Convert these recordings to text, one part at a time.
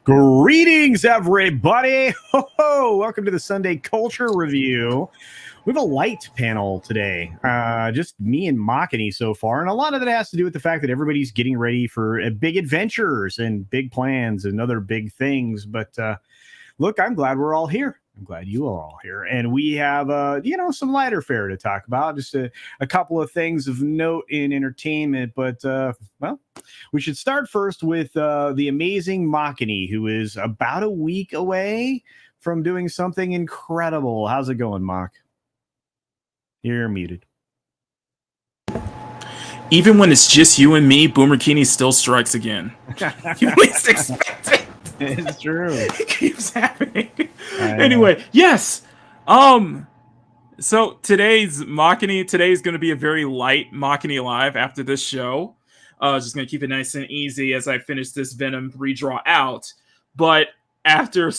Greetings, everybody. Ho-ho. Welcome to the Sunday Culture Review. We have a light panel today, just me and Makani so far. And a lot of that has to do with the fact that everybody's getting ready for big adventures and big plans and other big things. But look, I'm glad we're all here. I'm glad you are all here. And we have, some lighter fare to talk about. Just a couple of things of note in entertainment. But, we should start first with the amazing Makani, who is about a week away from doing something incredible. How's it going, Mak? You're muted. Even when it's just you and me, Boomer Keeney still strikes again. You least expect it. It's true. It keeps happening. Anyway, yes. So today's going to be a very light Makani Live after this show. Just going to keep it nice and easy as I finish this Venom redraw out. But after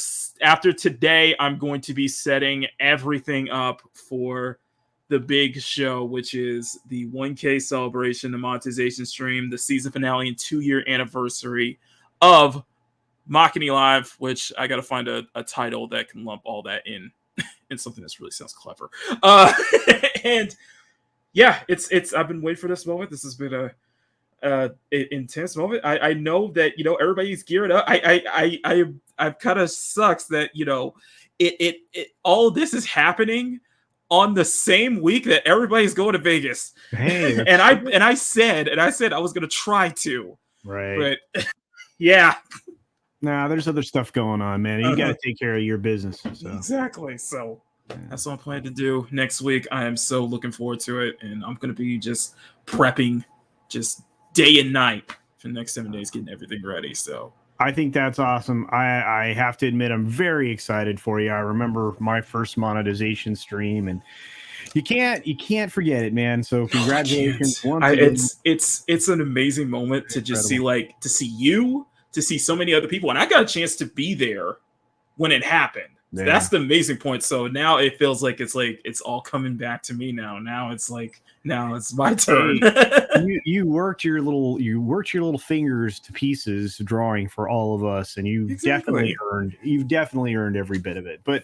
today, I'm going to be setting everything up for the big show, which is the 1K celebration, the monetization stream, the season finale and 2-year anniversary of Makani Live, which I got to find a title that can lump all that in something that really sounds clever. And yeah, it's I've been waiting for this moment. This has been a intense moment. I know that everybody's geared up. I kind of sucks that it all of this is happening on the same week that everybody's going to Vegas. Hey, and I said I was gonna try to. Right. But yeah. Nah, there's other stuff going on, man. You got to take care of your business. So. Exactly. So that's what I'm planning to do next week. I am so looking forward to it, and I'm going to be just prepping just day and night for the next 7 days, getting everything ready. So I think that's awesome. I have to admit, I'm very excited for you. I remember my first monetization stream, and you can't forget it, man. So congratulations. It's an amazing moment to just see you, to see so many other people, and I got a chance to be there when it happened. Yeah. That's the amazing point. So now it feels like it's all coming back to me now. Now it's my turn. you worked your little fingers to pieces drawing for all of us, and you've definitely earned every bit of it. But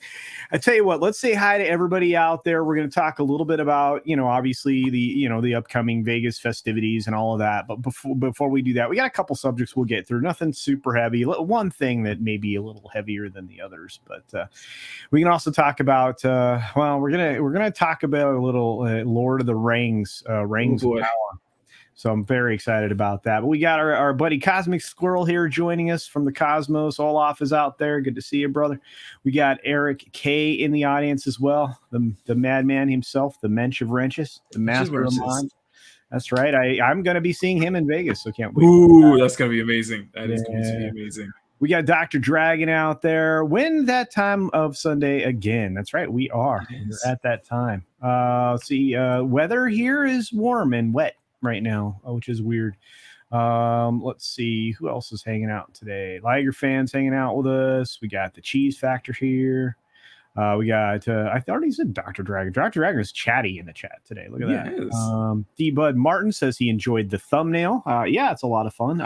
I tell you what, let's say hi to everybody out there. We're going to talk a little bit about obviously the upcoming Vegas festivities and all of that. But before we do that, we got a couple subjects we'll get through. Nothing super heavy. One thing that may be a little heavier than the others, but we can also talk about we're gonna talk about a little Lord of the Rings of Power. So I'm very excited about that. But we got our buddy Cosmic Squirrel here joining us from the Cosmos. Olaf is out there. Good to see you, brother. We got Eric K in the audience as well. The madman himself, the Mensch of Wrenches, the master of mind. That's right. I'm going to be seeing him in Vegas, so can't wait. Ooh, that's going to be amazing. That is going to be amazing. We got Dr. Dragon out there. When that time of Sunday again. That's right. We are. We're at that time. Weather here is warm and wet right now, which is weird. Let's see who else is hanging out today. Liger fans hanging out with us. We got the Cheese Factor here. We got I already said Dr. Dragon. Dr. Dragon is chatty in the chat today. Look at that. D Bud Martin says he enjoyed the thumbnail. Yeah, it's a lot of fun.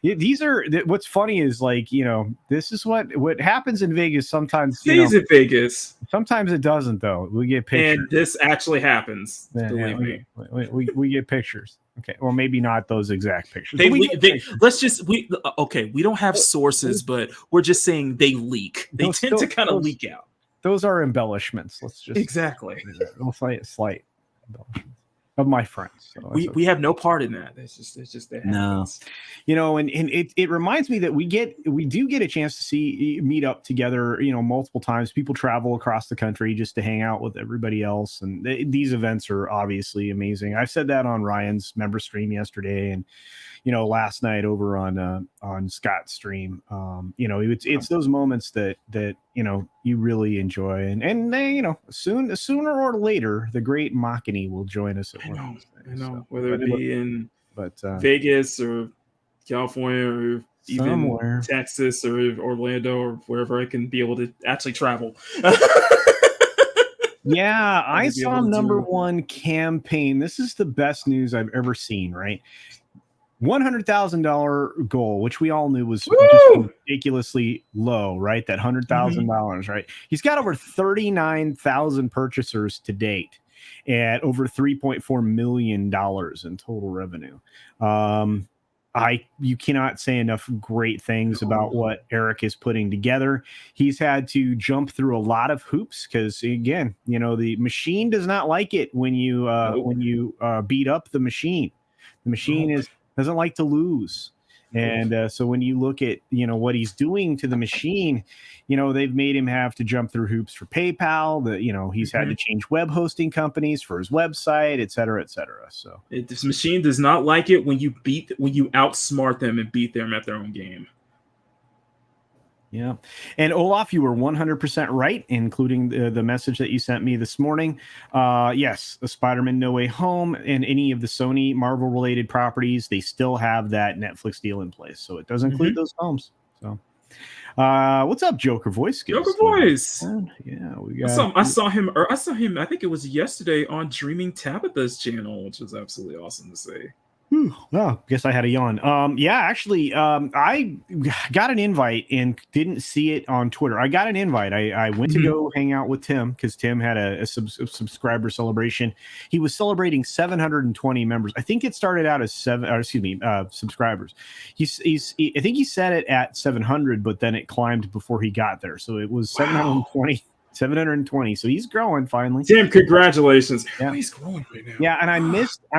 These are what's funny is like, this is what happens in Vegas sometimes. Stays in Vegas. Sometimes it doesn't though. We get pictures, and this actually happens. Believe me, we get pictures. Okay, well maybe not those exact pictures. We don't have sources, but we're just saying they leak. They tend to kind of leak out. Those are embellishments. Let's just exactly. We'll say slight embellishments of my friends. So we have no part in that. It's just that happens. No. And it reminds me that we do get a chance to meet up together, multiple times. People travel across the country just to hang out with everybody else. And these events are obviously amazing. I said that on Ryan's member stream yesterday, and last night over on Scott's stream. It's those moments that you really enjoy, and they, sooner or later the great Machini will join us. I know. Whether it be in Vegas or California or even Texas or Orlando or wherever I can be able to actually travel. Yeah, I saw number one campaign. This is the best news I've ever seen, right? $100,000 goal, which we all knew was just ridiculously low, right? That $100,000, right? He's got over 39,000 purchasers to date at over $3.4 million in total revenue. You cannot say enough great things about what Eric is putting together. He's had to jump through a lot of hoops because, again, the machine does not like it when you beat up the machine. The machine doesn't like to lose. And so when you look at, what he's doing to the machine, they've made him have to jump through hoops for PayPal, he's had to change web hosting companies for his website, et cetera, et cetera. So this machine does not like it when you outsmart them and beat them at their own game. Yeah. And Olaf, you were 100% right, including the message that you sent me this morning. Yes, the Spider-Man No Way Home and any of the Sony Marvel related properties, they still have that Netflix deal in place. So it does include those films. So what's up, Joker Voice Skills? Joker Voice. Yeah, we got I saw him, I think it was yesterday on Dreaming Tabitha's channel, which was absolutely awesome to see. Well, guess I had a yawn. Actually, I got an invite and didn't see it on Twitter. I got an invite. I went to go hang out with Tim because Tim had a subscriber celebration. He was celebrating 720 members. I think it started out as subscribers. I think he set it at 700, but then it climbed before he got there. So it was 720. 720. So he's growing finally. Tim, congratulations. Yeah. He's growing right now. Yeah, and I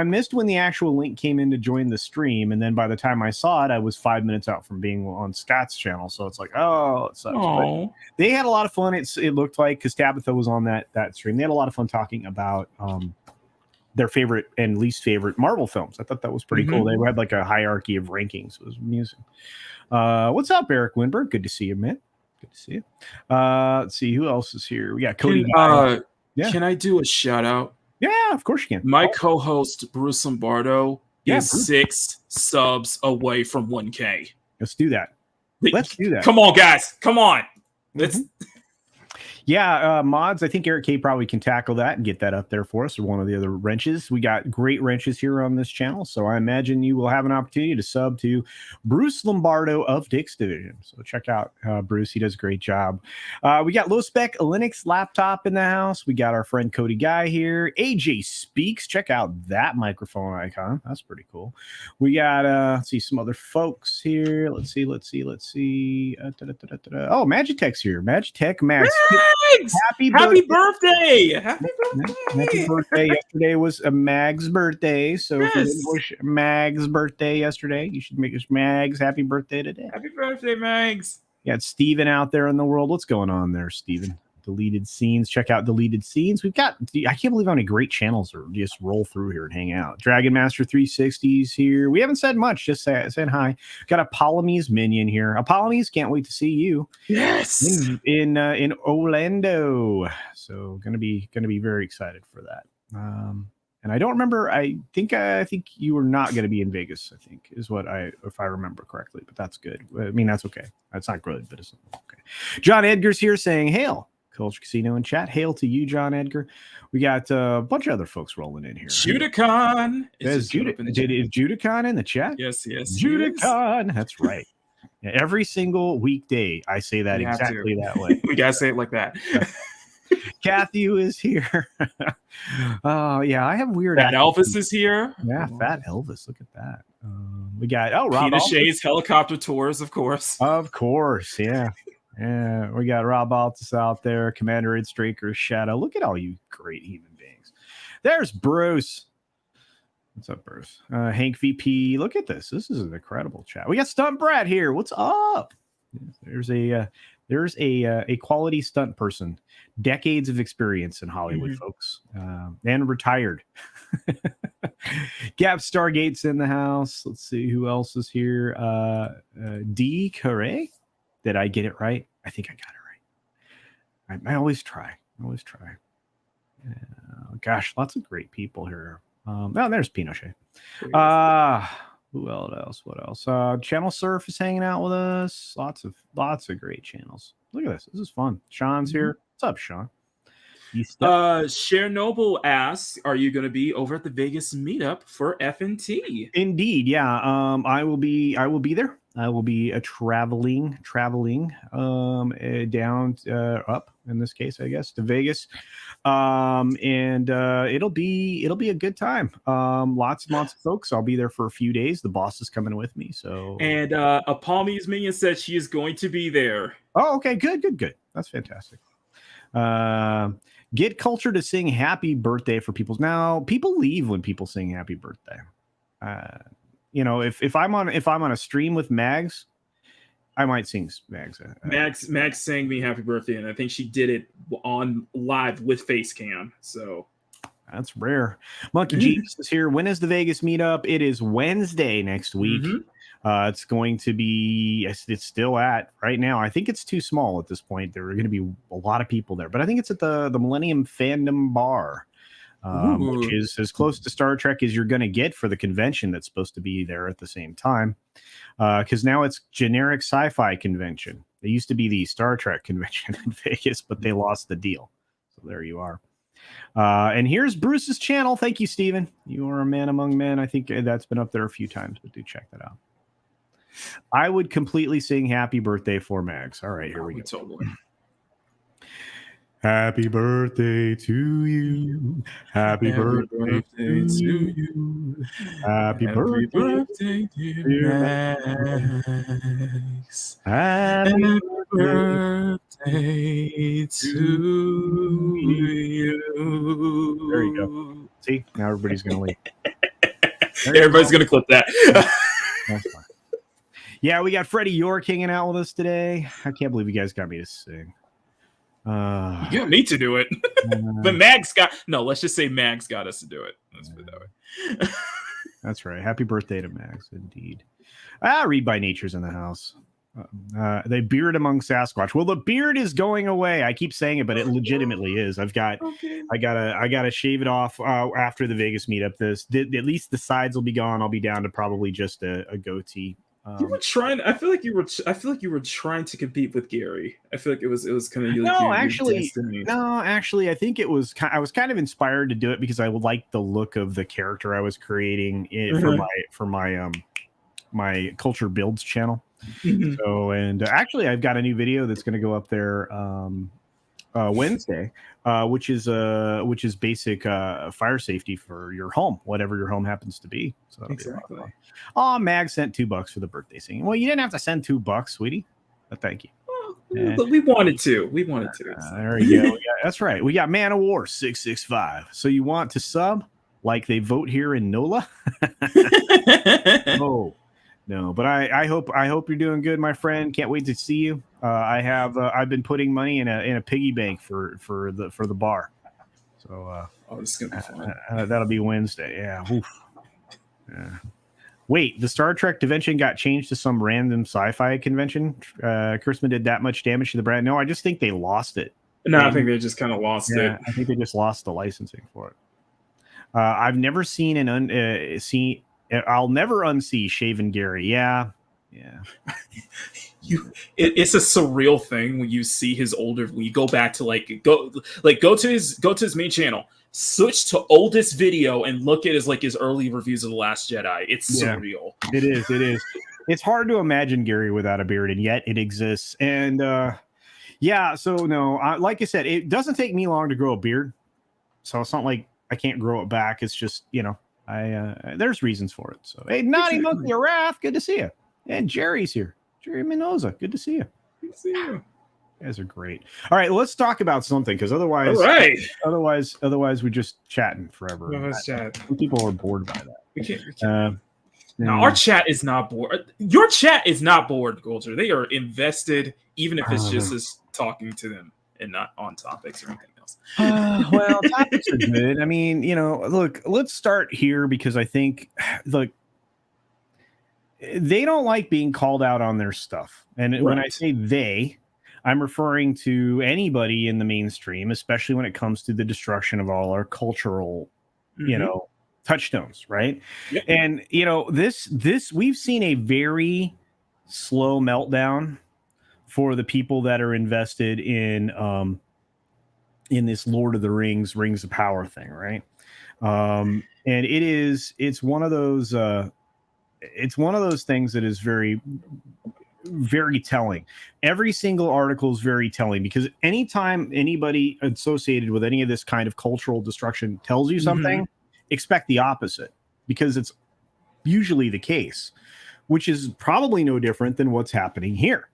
missed when the actual link came in to join the stream, and then by the time I saw it, I was 5 minutes out from being on Scott's channel. So it's like, it sucks. But they had a lot of fun. It looked like, because Tabitha was on that stream. They had a lot of fun talking about their favorite and least favorite Marvel films. I thought that was pretty cool. They had like a hierarchy of rankings. It was amusing. What's up, Eric Winberg? Good to see you, man. Good to see you. Let's see who else is here. We got Cody. Can I do a shout out? Yeah, of course you can. My co-host Bruce Lombardo is 6 subs away from 1K. Let's do that. Let's do that. Come on, guys. Come on. Let's. Yeah, mods, I think Eric K probably can tackle that and get that up there for us, or one of the other wrenches. We got great wrenches here on this channel, so I imagine you will have an opportunity to sub to Bruce Lombardo of Dick's Division. So check out Bruce. He does a great job. We got low-spec Linux laptop in the house. We got our friend Cody Guy here. AJ Speaks. Check out that microphone icon. That's pretty cool. We got, let's see, some other folks here. Let's see. Oh, Magitech's here. Magitech, Max. Happy birthday! Happy birthday! Yesterday was a Mag's birthday, so if you didn't wish Mag's birthday yesterday, you should make us Mag's happy birthday today. Happy birthday, Mags! You got Steven out there in the world. What's going on there, Steven? Deleted Scenes. Check out Deleted Scenes. We've got, I can't believe how many great channels are just roll through here and hang out. Dragon Master 360s here. We haven't said much, just said hi. Got a Palamies minion here. Palamies, can't wait to see you. Yes. In Orlando. So gonna be very excited for that. And I don't remember. I think you were not going to be in Vegas. I think is if I remember correctly. But that's good. I mean, that's okay. That's not good, but it's okay. John Edgar's here saying, "Hail, Culture Casino in chat. Hail to you, John Edgar. We got a bunch of other folks rolling in here. Judicon Is Judicon in the chat? Yes, Judicon. That's right. Yeah, every single weekday, I say that exactly that way. We gotta say it like that. Kathy is here. Oh yeah, I have weird. Fat Elvis is here. Yeah, Fat Elvis. Look at that. We got Rob Peter Shay's helicopter tours, of course. Of course, yeah. Yeah, we got Rob Altus out there, Commander Ed Straker, Shadow. Look at all you great human beings. There's Bruce. What's up, Bruce? Hank VP. Look at this. This is an incredible chat. We got Stunt Brad here. What's up? There's a quality stunt person, decades of experience in Hollywood, folks, and retired. Gap Stargate's in the house. Let's see who else is here. D. Carre. Did I get it right? I think I got it right. I always try. Gosh, lots of great people here. There's Pinochet. Who else? What else? Channel Surf is hanging out with us. Lots of great channels. Look at this. This is fun. Sean's here. What's up, Sean? Chernobyl asks, "Are you going to be over at the Vegas meetup for FNT?" Indeed, yeah. I will be there. I will be traveling down up in this case, I guess, to Vegas, and it'll be a good time. Lots of folks. I'll be there for a few days. The boss is coming with me, so. And a Palmy's minion said she is going to be there. Oh, okay, good. That's fantastic. Get Culture to sing happy birthday for people. Now, people leave when people sing happy birthday. If I'm on a stream with Mags, I might sing Mags. Mags sang me happy birthday, and I think she did it on live with face cam. So that's rare. Monkey Jesus is here. When is the Vegas meetup? It is Wednesday next week. It's going to be, it's still at right now. I think it's too small at this point. There are going to be a lot of people there, but I think it's at the Millennium Fandom Bar, which is as close to Star Trek as you're going to get for the convention that's supposed to be there at the same time. Because now it's generic sci-fi convention. It used to be the Star Trek convention in Vegas, but they lost the deal. So there you are. And here's Bruce's channel. Thank you, Steven. You are a man among men. I think that's been up there a few times, but do check that out. I would completely sing happy birthday for Mags. All right, here we go. Totally. Happy birthday to you. Happy birthday to you. Happy birthday, dear Mags. Happy birthday to you. There you go. See, now everybody's going to leave. Everybody's going to clip that. That's fine. Yeah, we got Freddie York hanging out with us today. I can't believe you guys got me to sing. You got me to do it. But let's just say Mags got us to do it. Let's put it that way. That's right. Happy birthday to Mags, indeed. Read by Nature's in the house. They beard among Sasquatch. Well, the beard is going away. I keep saying it, but it legitimately is. I gotta shave it off after the Vegas meetup. At least the sides will be gone. I'll be down to probably just a goatee. You were trying. I feel like you were trying to compete with Gary. I feel like it was kind of. No, actually, I think it was. I was kind of inspired to do it because I liked the look of the character I was creating for my Culture Builds channel. So, and actually, I've got a new video that's going to go up there Wednesday, which is basic fire safety for your home, whatever your home happens to be. So exactly. Oh, Mag sent $2 for the birthday singing. Well, you didn't have to send $2, sweetie. But thank you. But we wanted to. There you go. That's right. We got Man of War 665. So you want to sub like they vote here in NOLA? No, but I hope you're doing good, my friend. Can't wait to see you. I've been putting money in a piggy bank for the bar. So this is gonna be fun. That'll be Wednesday. Yeah. Oof. Yeah. Wait, the Star Trek convention got changed to some random sci-fi convention. Kurtzman did that much damage to the brand. No, I just think they lost it. No, I think they just kind of lost it. I think they just lost the licensing for it. I've never seen I'll never unsee Shaven Gary. Yeah. Yeah. It's a surreal thing when you see his older. When you go back to go to his main channel, switch to oldest video, and look at his early reviews of The Last Jedi. It's surreal. It is. It is. It's hard to imagine Gary without a beard, and yet it exists. And yeah, so no, like I said, it doesn't take me long to grow a beard, so it's not like I can't grow it back. It's just, there's reasons for it. So hey, Naughty Monkey Wrath, good to see you. And Jerry's here. Jerry Mendoza, good to see you. Good to see you. You guys are great. All right, let's talk about something, because otherwise, we're just chatting forever. Some people are bored by that. We can't. Now, our chat is not bored. Your chat is not bored, Golger. They are invested, even if it's just us talking to them and not on topics or anything else. Well, topics are good. I mean, look, let's start here, because I think, look, they don't like being called out on their stuff. And right. When I say they, I'm referring to anybody in the mainstream, especially when it comes to the destruction of all our cultural, touchstones, right? Yep. And this we've seen a very slow meltdown for the people that are invested in this Lord of the Rings of Power thing, right? And it's one of those things that is very, very telling. Every single article is very telling, because anytime anybody associated with any of this kind of cultural destruction tells you something, expect the opposite, because it's usually the case, which is probably no different than what's happening here.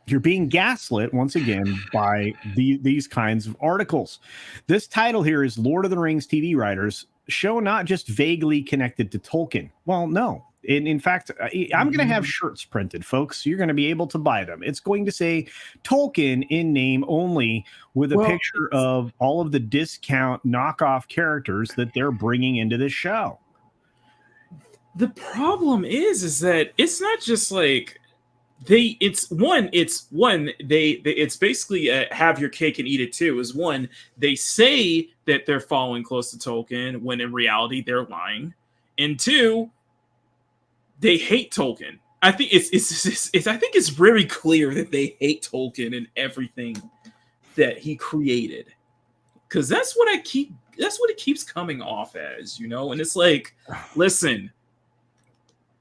You're being gaslit once again by these kinds of articles. This title here is Lord of the Rings TV writers show not just vaguely connected to Tolkien. Well, no. In fact, I'm going to have shirts printed, folks. You're going to be able to buy them. It's going to say Tolkien in name only, with a picture of all of the discount knockoff characters that they're bringing into this show. The problem is that it's not just like it's basically have your cake and eat it too. Is one, they say that they're following close to Tolkien when in reality they're lying, and two, they hate Tolkien. I think it's very clear that they hate Tolkien and everything that he created, because that's what it keeps coming off as, and it's like, listen,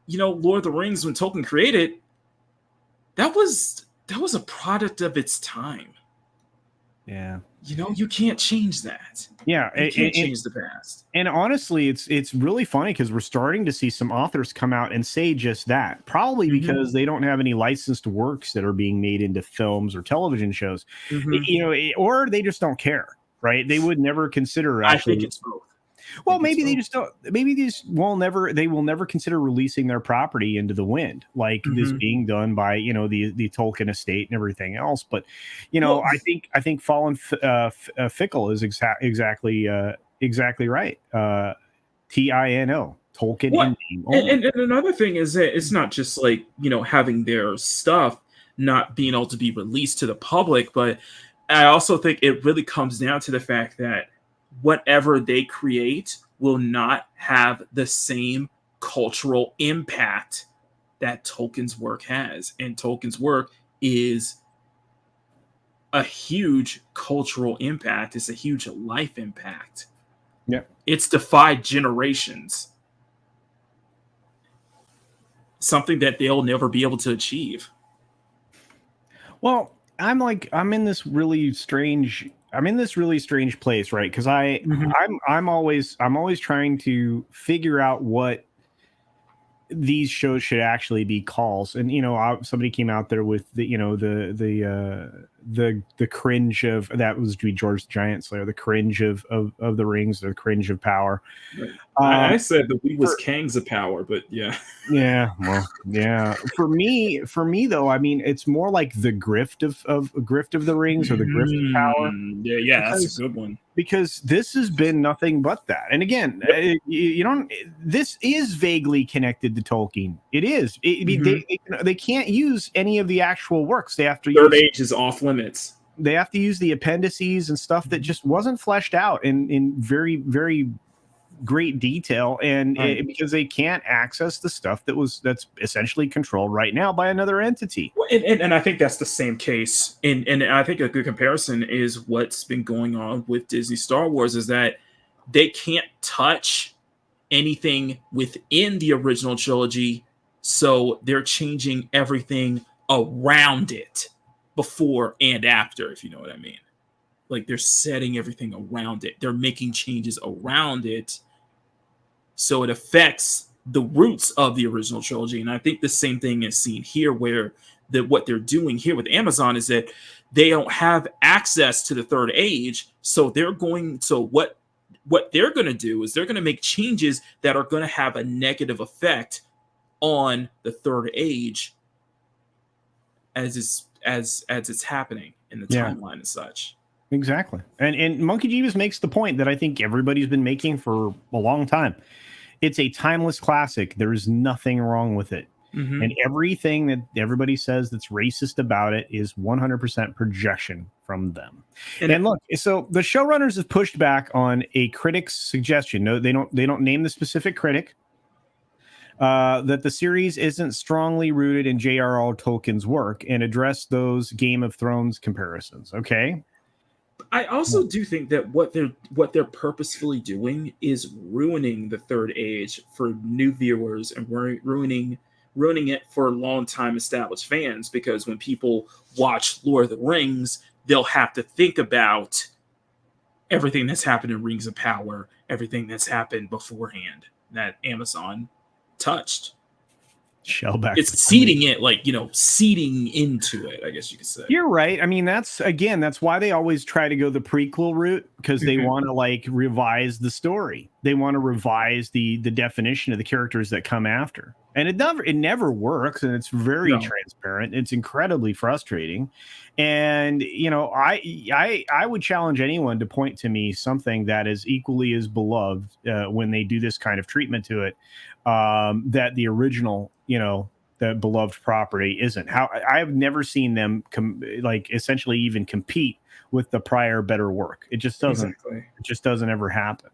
Lord of the Rings, when Tolkien created, that was a product of its time. Yeah. You can't change that. Yeah. You can't change the past. And honestly, it's really funny, because we're starting to see some authors come out and say just that, probably because they don't have any licensed works that are being made into films or television shows, or they just don't care, right? They would never consider. Actually, I think it's both. Well, maybe they just don't. Maybe they will never consider releasing their property into the wind, like this being done by the Tolkien estate and everything else. But I think Fallen Fickle is exactly right. TINO, Tolkien. And another thing is that it's not just like having their stuff not being able to be released to the public, but I also think it really comes down to the fact that whatever they create will not have the same cultural impact that Tolkien's work has. And Tolkien's work is a huge cultural impact. It's a huge life impact. Yeah. It's defied generations. Something that they'll never be able to achieve. Well, I'm in this really strange place, right? Because I'm always trying to figure out what these shows should actually be called. And somebody came out there with the cringe of, that was George the Giant Slayer, the cringe of the rings, the cringe of power. Right. I said that we was Kangs of power, but yeah. Yeah, well, yeah. For me though, I mean, it's more like the grift of the rings, or the grift of power. Yeah, that's a good one. Because this has been nothing but that. And again, this is vaguely connected to Tolkien. It is. They can't use any of the actual works. They have to Third Age is off limits. They have to use the appendices and stuff that just wasn't fleshed out in very, very great detail, and because they can't access the stuff that's essentially controlled right now by another entity. Well, and I think that's the same case. And I think a good comparison is what's been going on with Disney Star Wars is that they can't touch anything within the original trilogy, so they're changing everything around it before and after, if you know what I mean. Like they're setting everything around it. They're making changes around it so it affects the roots of the original trilogy. And I think the same thing is seen here, where what they're doing here with Amazon is that they don't have access to the third age, so what they're going to do is they're going to make changes that are going to have a negative effect on the third age as it's happening in the timeline and such. Exactly. And Monkey Jeeves makes the point that I think everybody's been making for a long time. It's a timeless classic. There's nothing wrong with it. Mm-hmm. And everything that everybody says that's racist about it is 100% projection from them. And look, so the showrunners have pushed back on a critic's suggestion. No, they don't name the specific critic. That the series isn't strongly rooted in J.R.R. Tolkien's work and address those Game of Thrones comparisons. Okay. I also do think that what they're purposefully doing is ruining the third age for new viewers and ruining it for long time established fans, because when people watch Lord of the Rings, they'll have to think about everything that's happened in Rings of Power, everything that's happened beforehand that Amazon touched. Shellback. It's seeding it, seeding into it, I guess you could say. You're right. I mean, that's why they always try to go the prequel route, because they want to revise the story. They want to revise the definition of the characters that come after. And it never works, and it's very transparent. It's incredibly frustrating. And I would challenge anyone to point to me something that is equally as beloved when they do this kind of treatment to it, that the original, the beloved property isn't. How I've never seen them essentially even compete with the prior better work. It just doesn't. Exactly. It just doesn't ever happen.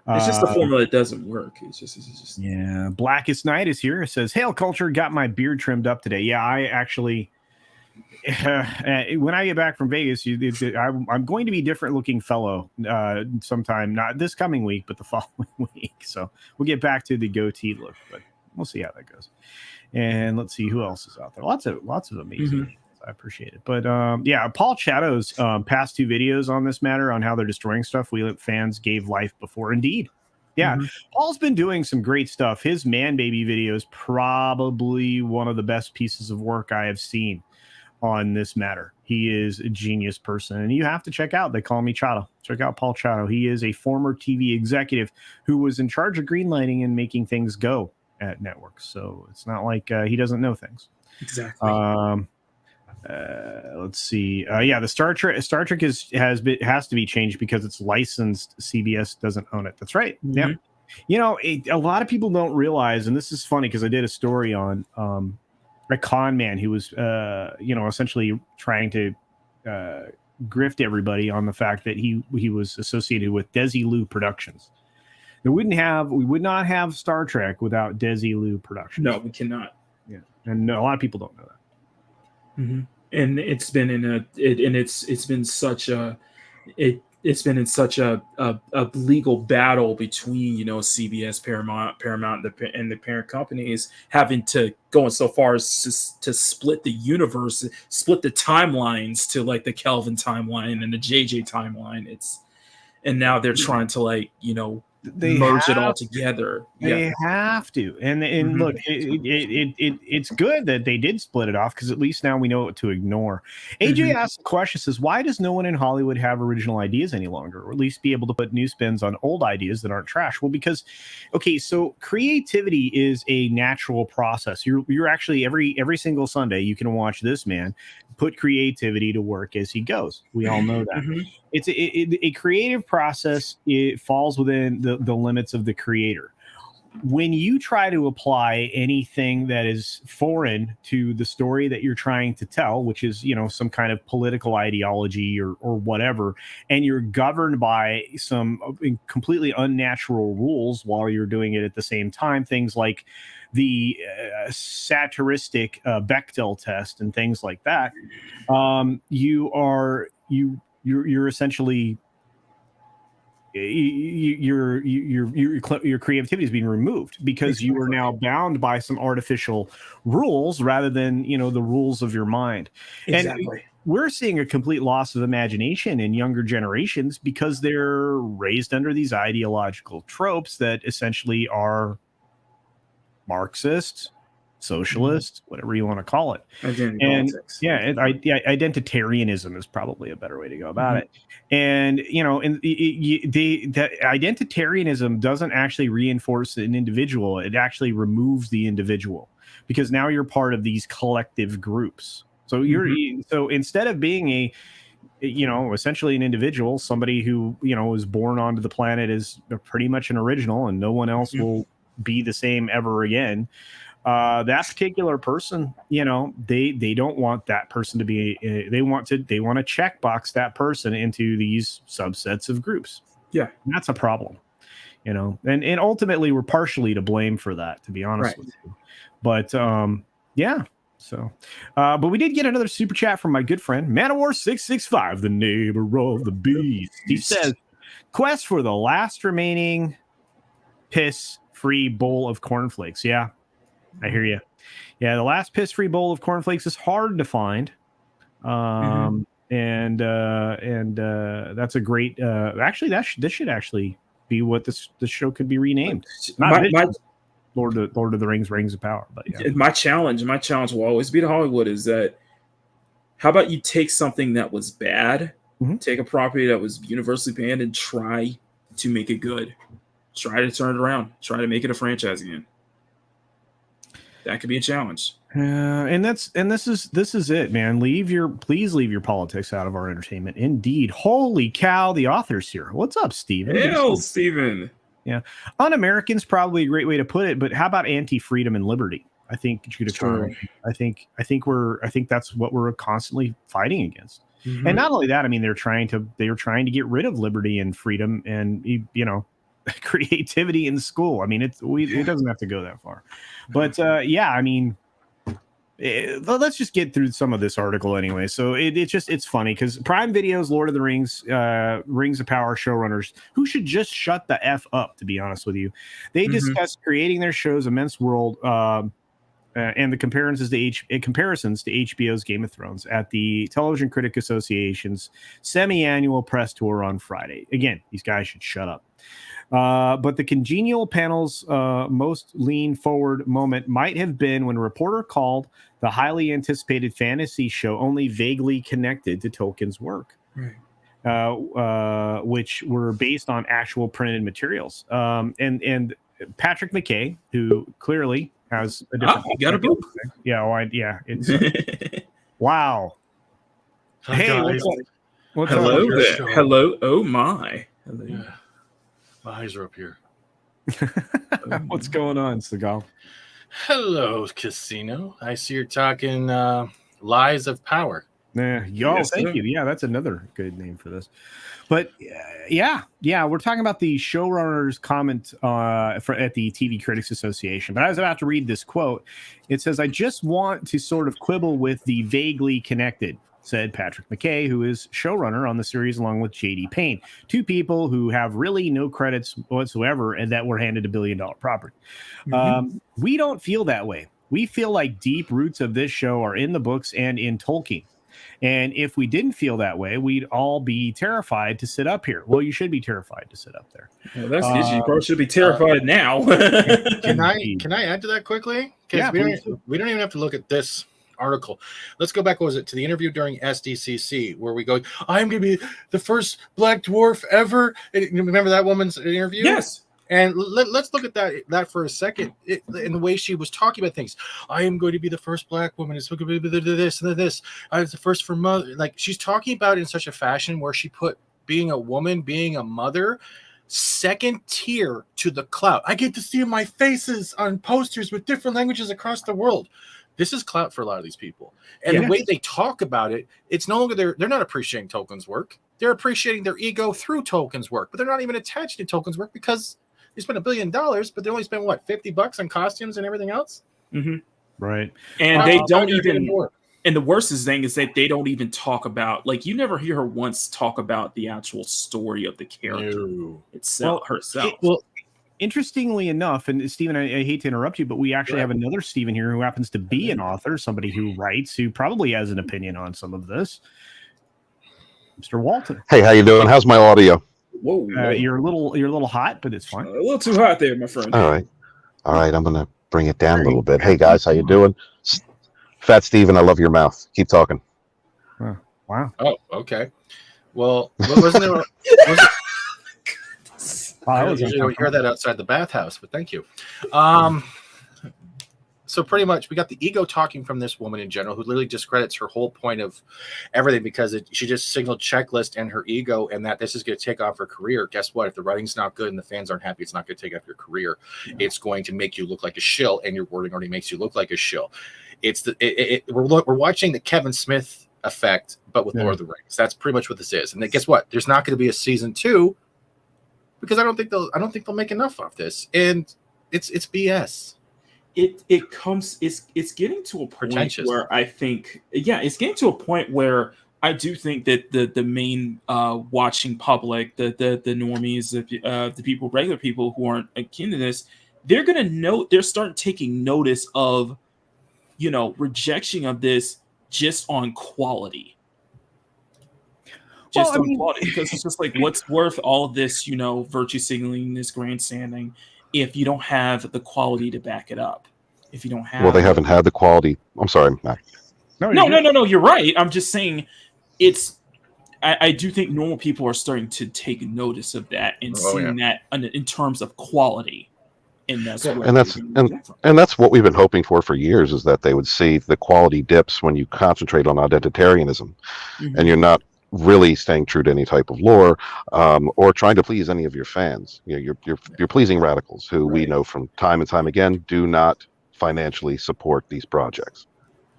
It's just the formula that doesn't work. It's just. Yeah. Blackest Night is here. It says, "Hail Culture, got my beard trimmed up today." Yeah, I actually. When I get back from Vegas, I'm going to be a different looking fellow sometime, not this coming week, but the following week. So we'll get back to the goatee look, but we'll see how that goes. And let's see who else is out there. Lots of amazing. Mm-hmm. I appreciate it. But Paul Chatto's past two videos on this matter, on how they're destroying stuff we fans gave life before. Indeed. Yeah. Mm-hmm. Paul's been doing some great stuff. His Man Baby video is probably one of the best pieces of work I have seen on this matter. He is a genius person, and you have to check out They Call Me Chatto. Check out Paul Chatto. He is a former TV executive who was in charge of greenlighting and making things go at networks. So it's not like he doesn't know things. Exactly. Let's see. The Star Trek has to be changed because it's licensed. CBS doesn't own it. That's right. Mm-hmm. Yeah. A lot of people don't realize, and this is funny because I did a story on a con man who was essentially trying to grift everybody on the fact that he was associated with Desilu Productions. We would not have Star Trek without Desilu Productions. No, we cannot. Yeah, and a lot of people don't know that. Mm-hmm. And it's been it's been in such a legal battle between CBS, Paramount, and the parent companies, having to go so far as to split the universe, split the timelines to the Kelvin timeline and the JJ timeline. And now they're trying to they merge it all together. They have to, and mm-hmm. Look, it's good that they did split it off, because at least now we know what to ignore. AJ mm-hmm. asked a question, says, "Why does no one in Hollywood have original ideas any longer, or at least be able to put new spins on old ideas that aren't trash?" Well, because so creativity is a natural process. You're actually every single Sunday you can watch this man put creativity to work as he goes. We all know that. Mm-hmm. It's a creative process. It falls within the limits of the creator. when you try to apply anything that is foreign to the story that you're trying to tell, which is, some kind of political ideology or whatever, and you're governed by some completely unnatural rules while you're doing it at the same time, things like the satiristic Bechdel test and things like that, you're essentially your creativity is being removed because you are now bound by some artificial rules rather than the rules of your mind. Exactly. And we're seeing a complete loss of imagination in younger generations because they're raised under these ideological tropes that essentially are Marxist, socialist, whatever you want to call it. Politics. Identitarianism is probably a better way to go about it. And that identitarianism doesn't actually reinforce an individual; it actually removes the individual because now you're part of these collective groups. So so instead of being essentially an individual, somebody who was born onto the planet as pretty much an original, and no one else will be the same ever again. That particular person, they don't want that person to be. They want to checkbox that person into these subsets of groups. Yeah, and that's a problem, And ultimately, we're partially to blame for that, to be honest with you. But yeah. So, but we did get another super chat from my good friend Manowar665, the neighbor of the beast. He says, "Quest for the last remaining piss-free bowl of cornflakes." Yeah. I hear you. Yeah, the last piss-free bowl of cornflakes is hard to find, and that's a great. Actually, this should actually be what this show could be renamed. Lord of the Rings, Rings of Power. But yeah. My challenge will always be to Hollywood is that how about you take something that was bad, take a property that was universally banned, and try to make it good. Try to turn it around. Try to make it a franchise again. That could be a challenge. And this is it, man. Please leave your politics out of our entertainment. Indeed. Holy cow, the author's here. What's up, Steven? Hail, Steven. Yeah. Un-American's probably a great way to put it, but how about anti-freedom and liberty? I think Judah, I think that's what we're constantly fighting against. And not only that, I mean, they're trying to get rid of liberty and freedom and creativity in school. I mean, it doesn't have to go that far, but I mean, let's just get through some of this article anyway. So it's funny because Prime Video's Lord of the Rings, Rings of Power showrunners who should just shut the F up, to be honest with you. They discussed creating their show's immense world and the comparisons to HBO's Game of Thrones at the Television Critic Association's semi-annual press tour on Friday. Again, these guys should shut up. But the congenial panel's most lean forward moment might have been when a reporter called the highly anticipated fantasy show only vaguely connected to Tolkien's work, which were based on actual printed materials. And Patrick McKay, who clearly has a different. You got a book. Yeah, it's wow. Hi, hey, guys. what's Hello up? there. Hello. Oh my. Hello. Yeah. My eyes are up here. What's going on, Seagal? Hello, Casino. I see you're talking Lies of Power. Thank you. Yeah, that's another good name for this. But yeah, we're talking about the showrunner's comment at the TV Critics Association. But I was about to read this quote. It says, "I just want to sort of quibble with the vaguely connected," said Patrick McKay, who is showrunner on the series along with J.D. Payne, two people who have really no credits whatsoever and that were handed $1 billion property. We don't feel that way. We feel like deep roots of this show are in the books and in Tolkien. And if we didn't feel that way, we'd all be terrified to sit up here. Well, you should be terrified to sit up there. Well, that's the issue. You probably should be terrified now. Can I add to that quickly? Yeah, we don't even have to look at this article. Let's go back. What was it, to the interview during SDCC where we go, "I'm going to be the first Black dwarf ever." Remember that woman's interview? Yes. And let's look at that for a second. In the way she was talking about things, "I am going to be the first Black woman. It's going to be this and this. I was the first for mother." Like, she's talking about it in such a fashion where she put being a woman, being a mother, second tier to the clout. I get to see my faces on posters with different languages across the world. This is clout for a lot of these people. And the way they talk about it, it's no longer they're not appreciating Tolkien's work. They're appreciating their ego through Tolkien's work, but they're not even attached to Tolkien's work because they spent $1 billion, but they only spent what, $50 on costumes and everything else? Mm-hmm. Right. And they don't even. And the worst thing is that they don't even talk about, like, you never hear her once talk about the actual story of the character itself, herself. Interestingly enough, and Stephen, I hate to interrupt you, but we actually have another Stephen here who happens to be an author, somebody who writes, who probably has an opinion on some of this. Mr. Walton. Hey, how you doing? How's my audio? Whoa. You're a little hot, but it's fine. A little too hot there, my friend. All right. I'm gonna bring it down a little bit. Hey guys, how you doing? Fat Steven, I love your mouth. Keep talking. Wow. Oh, okay. Well, wasn't there? I usually don't hear that outside the bathhouse, but thank you. So pretty much we got the ego talking from this woman in general, who literally discredits her whole point of everything because she just signaled checklist and her ego and that this is going to take off her career. Guess what? If the writing's not good and the fans aren't happy, it's not going to take off your career. Yeah. It's going to make you look like a shill, and your wording already makes you look like a shill. We're watching the Kevin Smith effect, but with Lord of the Rings. That's pretty much what this is. And then guess what? There's not going to be a season 2 because I don't think they'll make enough of this, and it's BS. It's getting to a point where I think, it's getting to a point where I do think that the main watching public, the normies, the people, regular people who aren't akin to this, they're starting taking notice of, rejection of this just on quality. Quality, because it's just like, what's worth all of this, virtue signaling, this grandstanding, if you don't have the quality to back it up? If you don't have, they haven't had the quality. I'm sorry, Mac. No. You're right. I'm just saying, I do think normal people are starting to take notice of that and seeing that in terms of quality. And that's what we've been hoping for years, is that they would see the quality dips when you concentrate on identitarianism, and you're not really staying true to any type of lore, or trying to please any of your fans. You're pleasing radicals who we know from time and time again do not financially support these projects.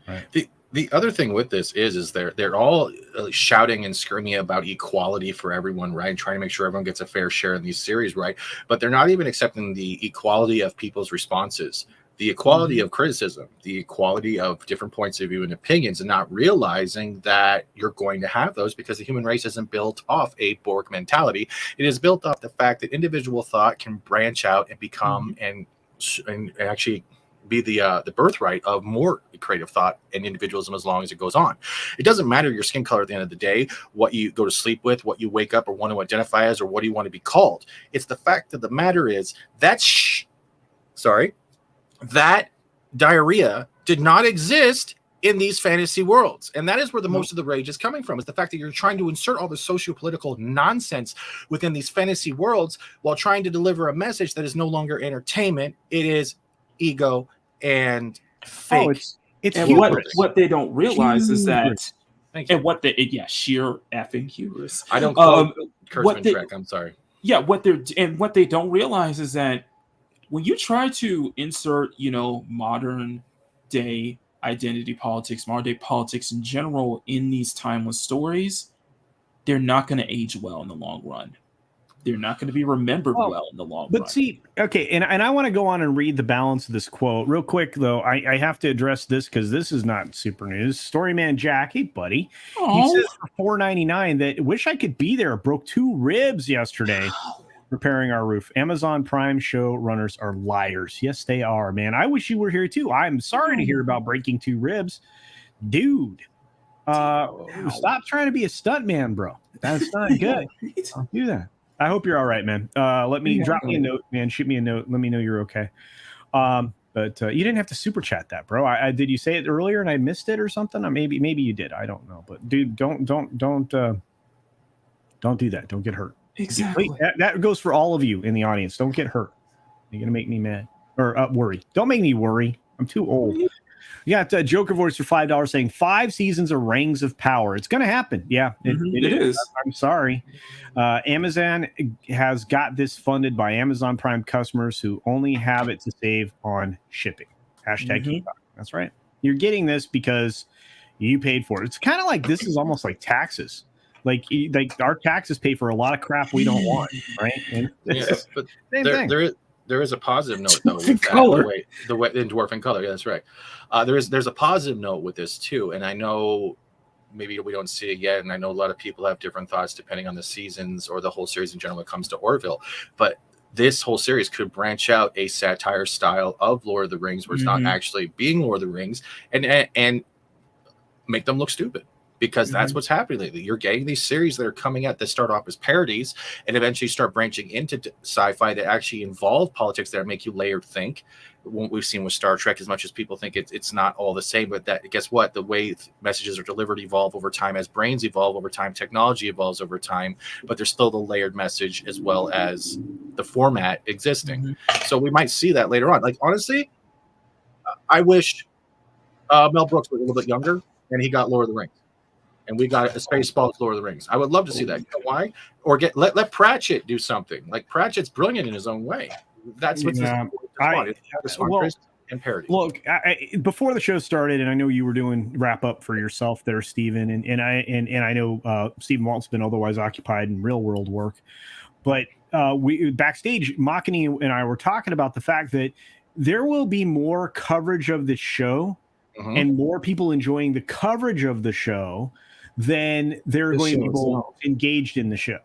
Right. The other thing with this is they're all shouting and screaming about equality for everyone, right? And trying to make sure everyone gets a fair share in these series, right? But they're not even accepting the equality of people's responses, the equality of criticism, the equality of different points of view and opinions, and not realizing that you're going to have those because the human race isn't built off a Borg mentality. It is built off the fact that individual thought can branch out and become and actually be the birthright of more creative thought and individualism as long as it goes on. It doesn't matter your skin color at the end of the day, what you go to sleep with, what you wake up or want to identify as, or what do you want to be called. It's the fact of the matter is that diarrhea did not exist in these fantasy worlds. And that is where the most of the rage is coming from, is the fact that you're trying to insert all the socio-political nonsense within these fantasy worlds while trying to deliver a message that is no longer entertainment. It is ego and fake. And what they don't realize is that, sheer effing hubris. I don't call Kurtzman Trek. I'm sorry. Yeah, what they don't realize is that when you try to insert, modern day identity politics, modern day politics in general in these timeless stories, they're not going to age well in the long run. They're not going to be remembered well in the long run. But see, okay, and I want to go on and read the balance of this quote real quick, though. I have to address this because this is not super news. Storyman Jack, hey buddy, he says for $4.99 that wish I could be there. Broke 2 ribs yesterday repairing our roof. Amazon Prime show runners are liars. Yes, they are, man. I wish you were here too. I'm sorry to hear about breaking 2 ribs, dude. Stop trying to be a stuntman, bro. That's not good. Don't do that. I hope you're all right, man. Let me drop me a note, man. Shoot me a note. Let me know you're okay. But you didn't have to super chat that, bro. I did you say it earlier and I missed it or something? Or maybe you did. I don't know. But dude, don't do that. Don't get hurt. Exactly. That goes for all of you in the audience. Don't get hurt. You're gonna make me mad or worry. Don't make me worry. I'm too old. You got Joker Voice for $5 saying 5 seasons of Rings of Power. It's going to happen. Yeah, it is. I'm sorry. Amazon has got this funded by Amazon Prime customers who only have it to save on shipping. Hashtag keep talking. That's right. You're getting this because you paid for it. It's kind of like this is almost like taxes. Like our taxes pay for a lot of crap we don't want, right? And but there is a positive note though with the way in Dwarf in Color. Yeah, that's right. There's a positive note with this too, and I know maybe we don't see it yet, and I know a lot of people have different thoughts depending on the seasons or the whole series in general when it comes to Orville, but this whole series could branch out a satire style of Lord of the Rings where it's not actually being Lord of the Rings and make them look stupid. Because that's what's happening lately. You're getting these series that are coming out that start off as parodies and eventually start branching into sci-fi that actually involve politics that make you layered think. What we've seen with Star Trek, as much as people think it's not all the same, but that guess what? The way messages are delivered evolve over time as brains evolve over time, technology evolves over time, but there's still the layered message as well as the format existing. So we might see that later on. Like, honestly, I wish Mel Brooks was a little bit younger and he got Lord of the Rings. And we got a Spaceballs Lord of the Rings. I would love to see that. You know why? Or let Pratchett do something. Like, Pratchett's brilliant in his own way. That's what's and parody. Look, before the show started, and I know you were doing wrap up for yourself there, Stephen, and I know Stephen Walton's been otherwise occupied in real world work, but we backstage, Machini and I were talking about the fact that there will be more coverage of the show and more people enjoying the coverage of the show than they're going to be people engaged in the show.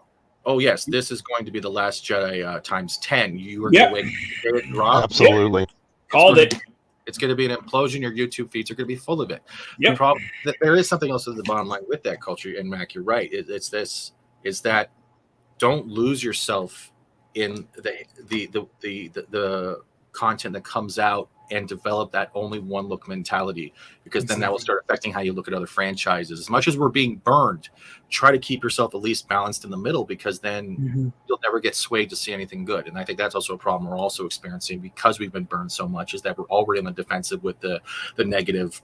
Oh yes, this is going to be the Last Jedi times 10. You are going to wait, Rob. Absolutely. Called it. It's going to be an implosion. Your YouTube feeds are going to be full of it. The problem that there is something else at the bottom line with that culture, and Mac, you're right. It's that don't lose yourself in the content that comes out and develop that only one look mentality, because then that will start affecting how you look at other franchises. As much as we're being burned, try to keep yourself at least balanced in the middle, because then you'll never get swayed to see anything good. And I think that's also a problem we're also experiencing because we've been burned so much, is that we're already on the defensive with the negative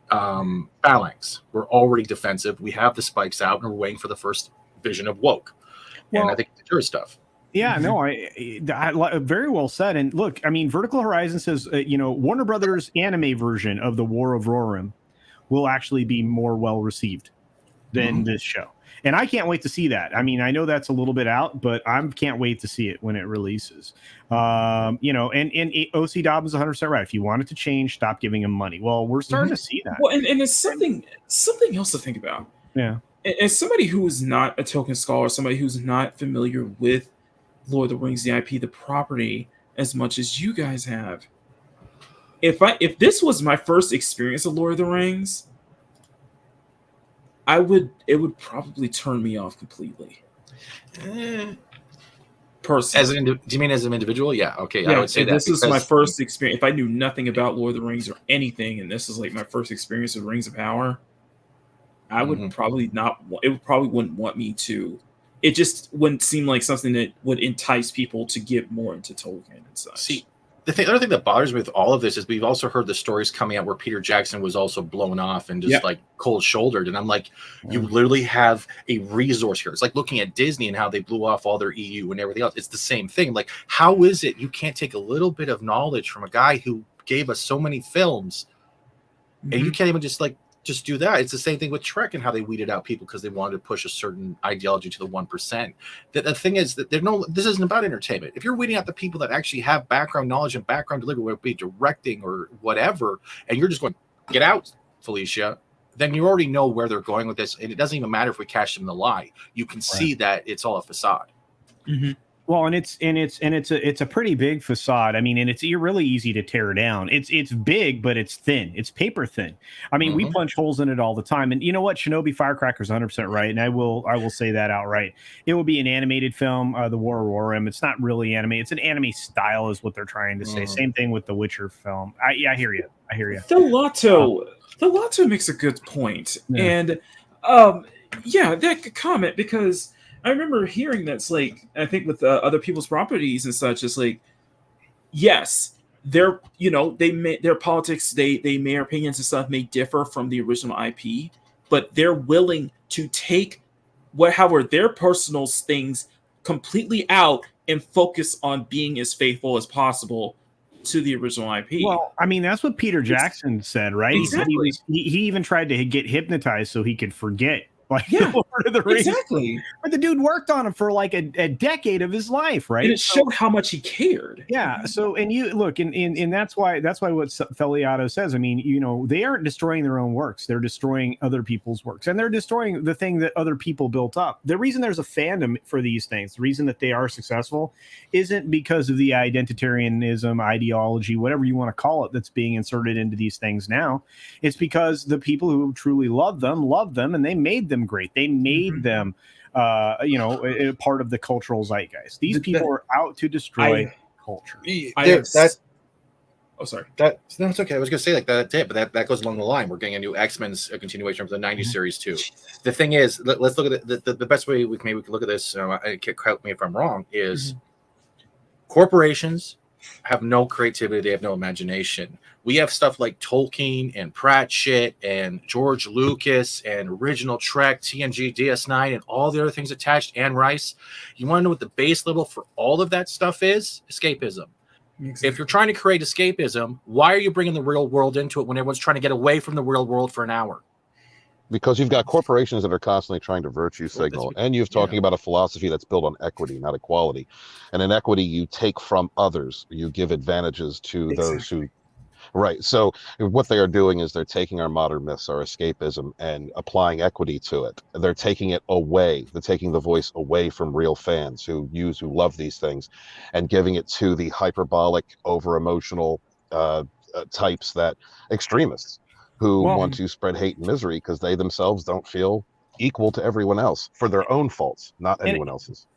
phalanx. We're already defensive. We have the spikes out and we're waiting for the first vision of woke. And I think the tourist stuff. Yeah, no, I very well said. And look, I mean, Vertical Horizon says, Warner Brothers anime version of the War of Rohirrim will actually be more well received than this show. And I can't wait to see that. I mean, I know that's a little bit out, but I can't wait to see it when it releases. And OC Dobbins is 100% right. If you want it to change, stop giving him money. Well, we're starting to see that. Well, and it's something else to think about. Yeah. As somebody who is not a Tolkien scholar, somebody who's not familiar with Lord of the Rings, the IP, the property, as much as you guys have. If this was my first experience of Lord of the Rings, it would probably turn me off completely. Personally. Do you mean as an individual? Yeah. Okay. Yeah, I would say that this is my first experience. If I knew nothing about Lord of the Rings or anything, and this is like my first experience with Rings of Power, I would probably not. It probably wouldn't want me to. It just wouldn't seem like something that would entice people to get more into Tolkien and such. See, the other thing that bothers me with all of this is we've also heard the stories coming out where Peter Jackson was also blown off and just like cold-shouldered. And I'm like, you literally have a resource here. It's like looking at Disney and how they blew off all their EU and everything else. It's the same thing. Like, how is it you can't take a little bit of knowledge from a guy who gave us so many films and you can't even just do that? It's the same thing with Trek and how they weeded out people because they wanted to push a certain ideology to the 1%. The thing is that this isn't about entertainment. If you're weeding out the people that actually have background knowledge and background delivery, whether it be directing or whatever, and you're just going, get out, Felicia, then you already know where they're going with this. And it doesn't even matter if we catch them in the lie. You can see that it's all a facade. Well, and it's a pretty big facade. I mean, and it's really easy to tear down. It's big, but it's thin. It's paper thin. I mean, we punch holes in it all the time. And you know what? Shinobi Firecracker's 100% right, and I will say that outright. It will be an animated film, The War of Rohirrim. It's not really anime. It's an anime style, is what they're trying to say. Same thing with the Witcher film. I hear you. The Lotto makes a good point, and that comment, because I remember hearing that's like, I think with other people's properties and such, it's like, yes, their their politics, their opinions and stuff may differ from the original IP, but they're willing to take however their personal things completely out and focus on being as faithful as possible to the original IP. Well, I mean, that's what Peter Jackson said, right? Exactly. He even tried to get hypnotized so he could forget. Like Lord of the Rings. Exactly. But the dude worked on him for like a decade of his life, right? And it showed how much he cared. Yeah. So, and you look, and that's why what Feliato says. I mean, they aren't destroying their own works; they're destroying other people's works, and they're destroying the thing that other people built up. The reason there's a fandom for these things, the reason that they are successful, isn't because of the identitarianism ideology, whatever you want to call it, that's being inserted into these things now. It's because the people who truly love them, and they made them great. They made them part of the cultural zeitgeist. These people are out to destroy culture. Sorry. That's okay. I was going to say like that's it, but that goes along the line. We're getting a new X-Men's continuation of the '90s series too. The thing is, let's look at the best way we can look at this. Correct me if I'm wrong. Is corporations have no creativity, they have no imagination. We have stuff like Tolkien and Pratchett and George Lucas and original Trek, TNG, DS9, and all the other things attached, Anne Rice. You want to know what the base level for all of that stuff is? Escapism. Exactly. If you're trying to create escapism, why are you bringing the real world into it when everyone's trying to get away from the real world for an hour? Because you've got corporations that are constantly trying to virtue signal, and you're talking about a philosophy that's built on equity, not equality. And in equity, you take from others, you give advantages to those who. Right. So what they are doing is they're taking our modern myths, our escapism, and applying equity to it. They're taking it away. They're taking the voice away from real fans who love these things, and giving it to the hyperbolic, over-emotional types, that extremists who want to spread hate and misery because they themselves don't feel equal to everyone else for their own faults, not anyone else's.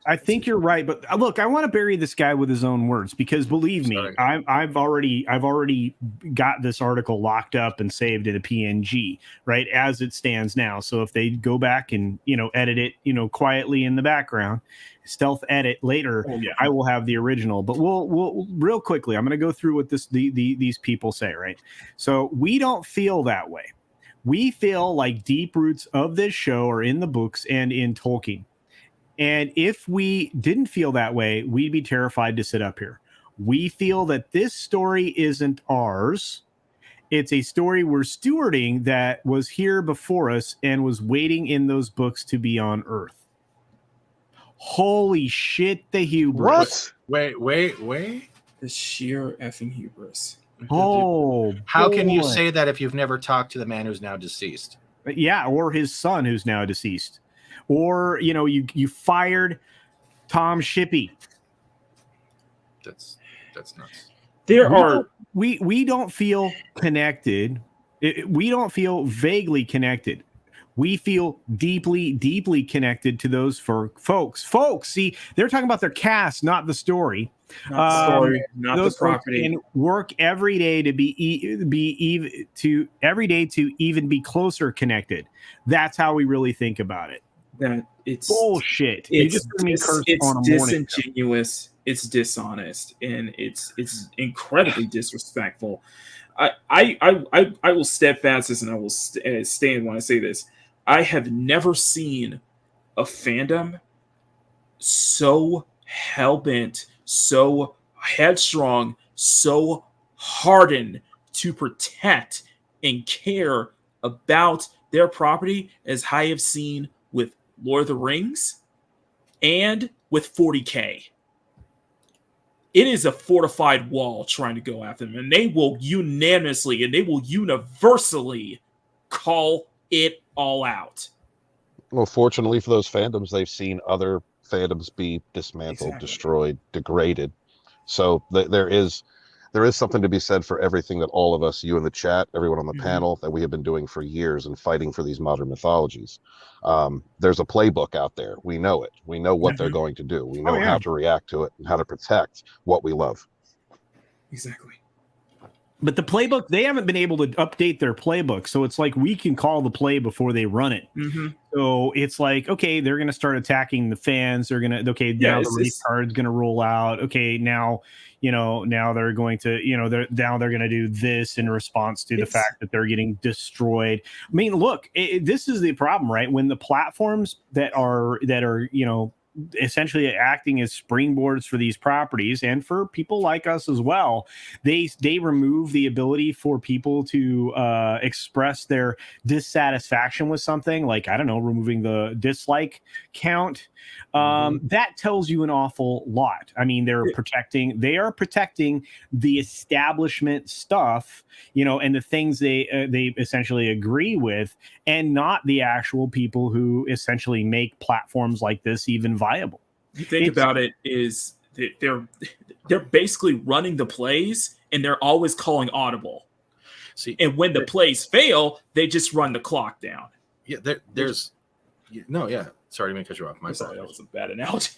I think you're right, but look, I want to bury this guy with his own words, because believe me, I've already got this article locked up and saved in a PNG, right, as it stands now. So if they go back and edit it, quietly in the background, stealth edit later, I will have the original. But we'll real quickly, I'm going to go through what these people say, right? So we don't feel that way. We feel like deep roots of this show are in the books and in Tolkien. And if we didn't feel that way, we'd be terrified to sit up here. We feel that this story isn't ours. It's a story we're stewarding that was here before us and was waiting in those books to be on Earth. Holy shit, the hubris. What? Wait. The sheer effing hubris. Oh, how can you say that if you've never talked to the man who's now deceased? Yeah, or his son who's now deceased. Or, you fired Tom Shippey. That's nuts. We don't feel connected. We don't feel vaguely connected. We feel deeply, deeply connected to those folks. See, they're talking about their cast, not the story. Not the story, not the property. And work every day to even be closer connected. That's how we really think about it. That it's bullshit. It's disingenuous. It's dishonest, and it's incredibly disrespectful. I will steadfast this, and I will stand when I say this. I have never seen a fandom so hell-bent, so headstrong, so hardened to protect and care about their property as I have seen with Lord of the Rings and with 40K. It is a fortified wall trying to go after them, and they will unanimously and they will universally call it all out. Well, fortunately for those fandoms, they've seen other fandoms be dismantled, destroyed, degraded. So there is something to be said for everything that all of us, you in the chat, everyone on the panel, that we have been doing for years and fighting for these modern mythologies. There's a playbook out there. We know it. We know what they're going to do. We know how to react to it and how to protect what we love. Exactly. But the playbook, they haven't been able to update their playbook. So it's like we can call the play before they run it. Mm-hmm. So it's like, okay, they're going to start attacking the fans. They're going to, okay, now the race card's going to roll out. Okay, now, now they're going to, they're going to do this in response to the fact that they're getting destroyed. I mean, look, this is the problem, right? When the platforms that are, essentially acting as springboards for these properties and for people like us as well, they remove the ability for people to express their dissatisfaction with something, like, I don't know, removing the dislike count. That tells you an awful lot. I mean, they are protecting the establishment stuff, and the things they essentially agree with, and not the actual people who essentially make platforms like this even viable. You think about it, is they're basically running the plays, and they're always calling audible. See, and when the plays fail, they just run the clock down. Yeah, Sorry to cut you off. My sorry, that was a bad analogy.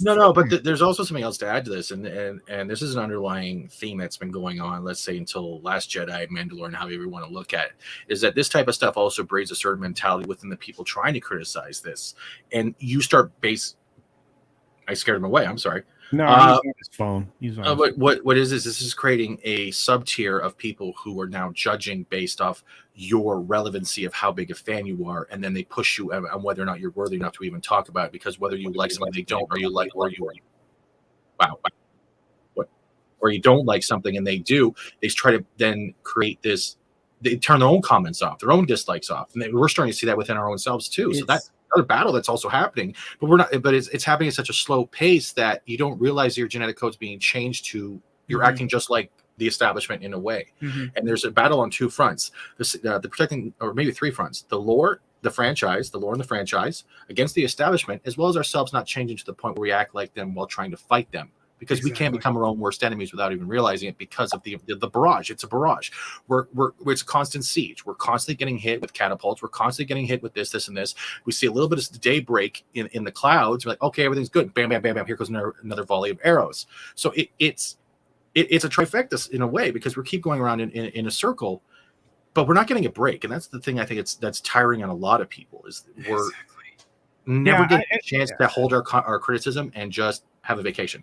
No, but there's also something else to add to this, and this is an underlying theme that's been going on, let's say, until Last Jedi, Mandalorian, however you want to look at it, is that this type of stuff also breeds a certain mentality within the people trying to criticize this, and you start I scared him away. I'm sorry. No, he's on his phone. But what is this? This is creating a sub-tier of people who are now judging based off your relevancy of how big a fan you are, and then they push you on whether or not you're worthy enough to even talk about it, because whether you like something they don't, or you like, or you or you don't like something and they do, they try to then create this. They turn their own comments off, their own dislikes off, and we're starting to see that within our own selves too. So that's another battle that's also happening, but we're not. But it's happening at such a slow pace that you don't realize your genetic code's being changed to. You're acting just like the establishment in a way, and there's a battle on two fronts. The protecting, or maybe three fronts: the lore, the franchise against the establishment, as well as ourselves not changing to the point where we act like them while trying to fight them. Because we can't become our own worst enemies without even realizing it, because of the barrage. It's a barrage. It's a constant siege. We're constantly getting hit with catapults. We're constantly getting hit with this, and this. We see a little bit of daybreak in the clouds. We're like, okay, everything's good. Bam, bam, bam, bam. Here goes another volley of arrows. So it's a trifecta in a way, because we keep going around in a circle, but we're not getting a break. And that's the thing I think that's tiring on a lot of people, is we're never getting a chance to hold our criticism and just have a vacation.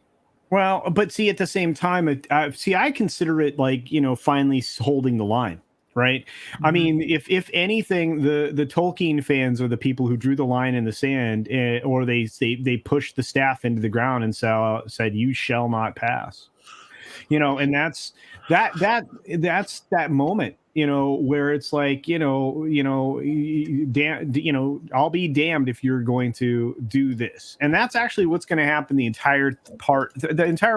Well, but see, at the same time, I consider it like, finally holding the line, right? I mean, if anything, the Tolkien fans are the people who drew the line in the sand, or they pushed the staff into the ground and said, "You shall not pass," and that's that moment, where it's like, I'll be damned if you're going to do this. And that's actually what's going to happen the entire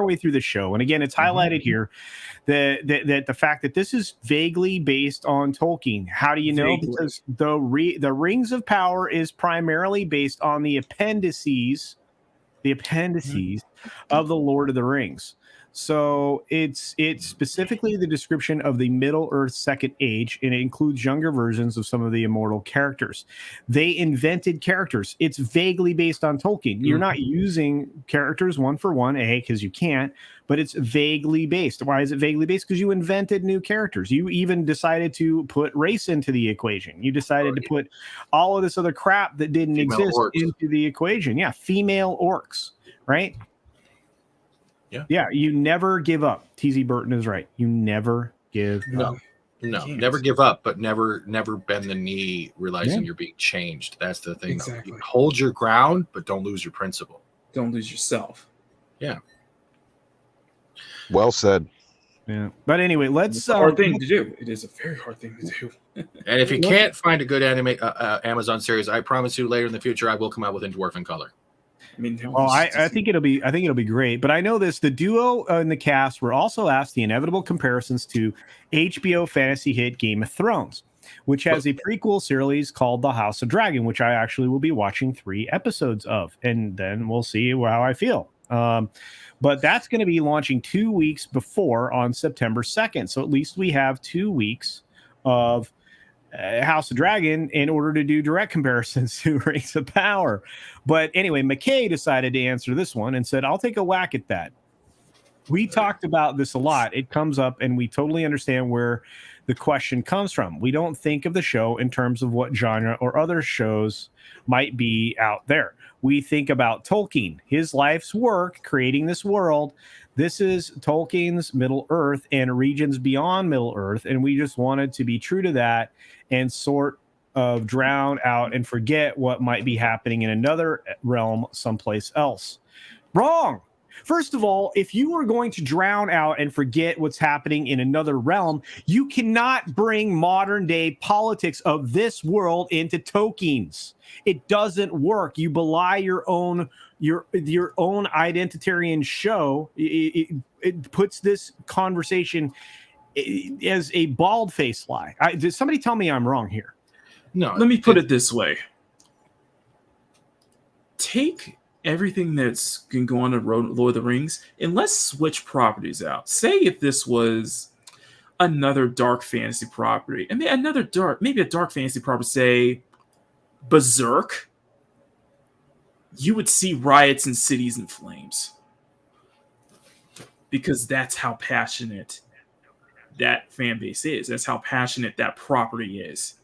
way through the show. And again, it's highlighted here that the fact that this is vaguely based on Tolkien. How do you know? Because the Rings of Power is primarily based on the appendices of the Lord of the Rings. So it's specifically the description of the Middle Earth Second Age, and it includes younger versions of some of the immortal characters. They invented characters. It's vaguely based on Tolkien. You're not using characters one for one, because you can't, but it's vaguely based. Why is it vaguely based? Because you invented new characters. You even decided to put race into the equation. You decided to put all of this other crap that didn't exist into the equation. Yeah, female orcs, right? Yeah, you never give up. TZ Burton is right. You never give up. No, never give up, but never bend the knee, realizing you're being changed. That's the thing. Exactly. You hold your ground, but don't lose your principle. Don't lose yourself. Yeah. Well said. Yeah. But anyway, it's a hard thing to do. It is a very hard thing to do. And if you can't find a good Amazon series, I promise you later in the future, I will come out with a Dwarf in color. I mean, I think it'll be great. But I know this: the duo in the cast were also asked the inevitable comparisons to HBO fantasy hit Game of Thrones, which has a prequel series called The House of Dragon, which I actually will be watching 3 episodes of, and then we'll see how I feel. But that's going to be launching 2 weeks before, on September 2nd. So at least we have 2 weeks of House of Dragon in order to do direct comparisons to Rings of Power. But anyway, McKay decided to answer this one and said, "I'll take a whack at that." We talked about this a lot. It comes up, and we totally understand where the question comes from. We don't think of the show in terms of what genre or other shows might be out there. We think about Tolkien, his life's work, creating this world. This is Tolkien's Middle Earth and regions beyond Middle Earth, and we just wanted to be true to that and sort of drown out and forget what might be happening in another realm someplace else. Wrong. First of all, if you are going to drown out and forget what's happening in another realm, you cannot bring modern day politics of this world into Tolkien's. It doesn't work. You belie your own identitarian show. It puts this conversation as a bald-faced lie. Did somebody tell me I'm wrong here? No. Let me put it this way. Take everything that's can go on to Lord of the Rings, and let's switch properties out. Say if this was another dark fantasy property, and maybe a dark fantasy property, say Berserk, you would see riots and cities in flames. Because that's how passionate that fan base is. That's how passionate that property is.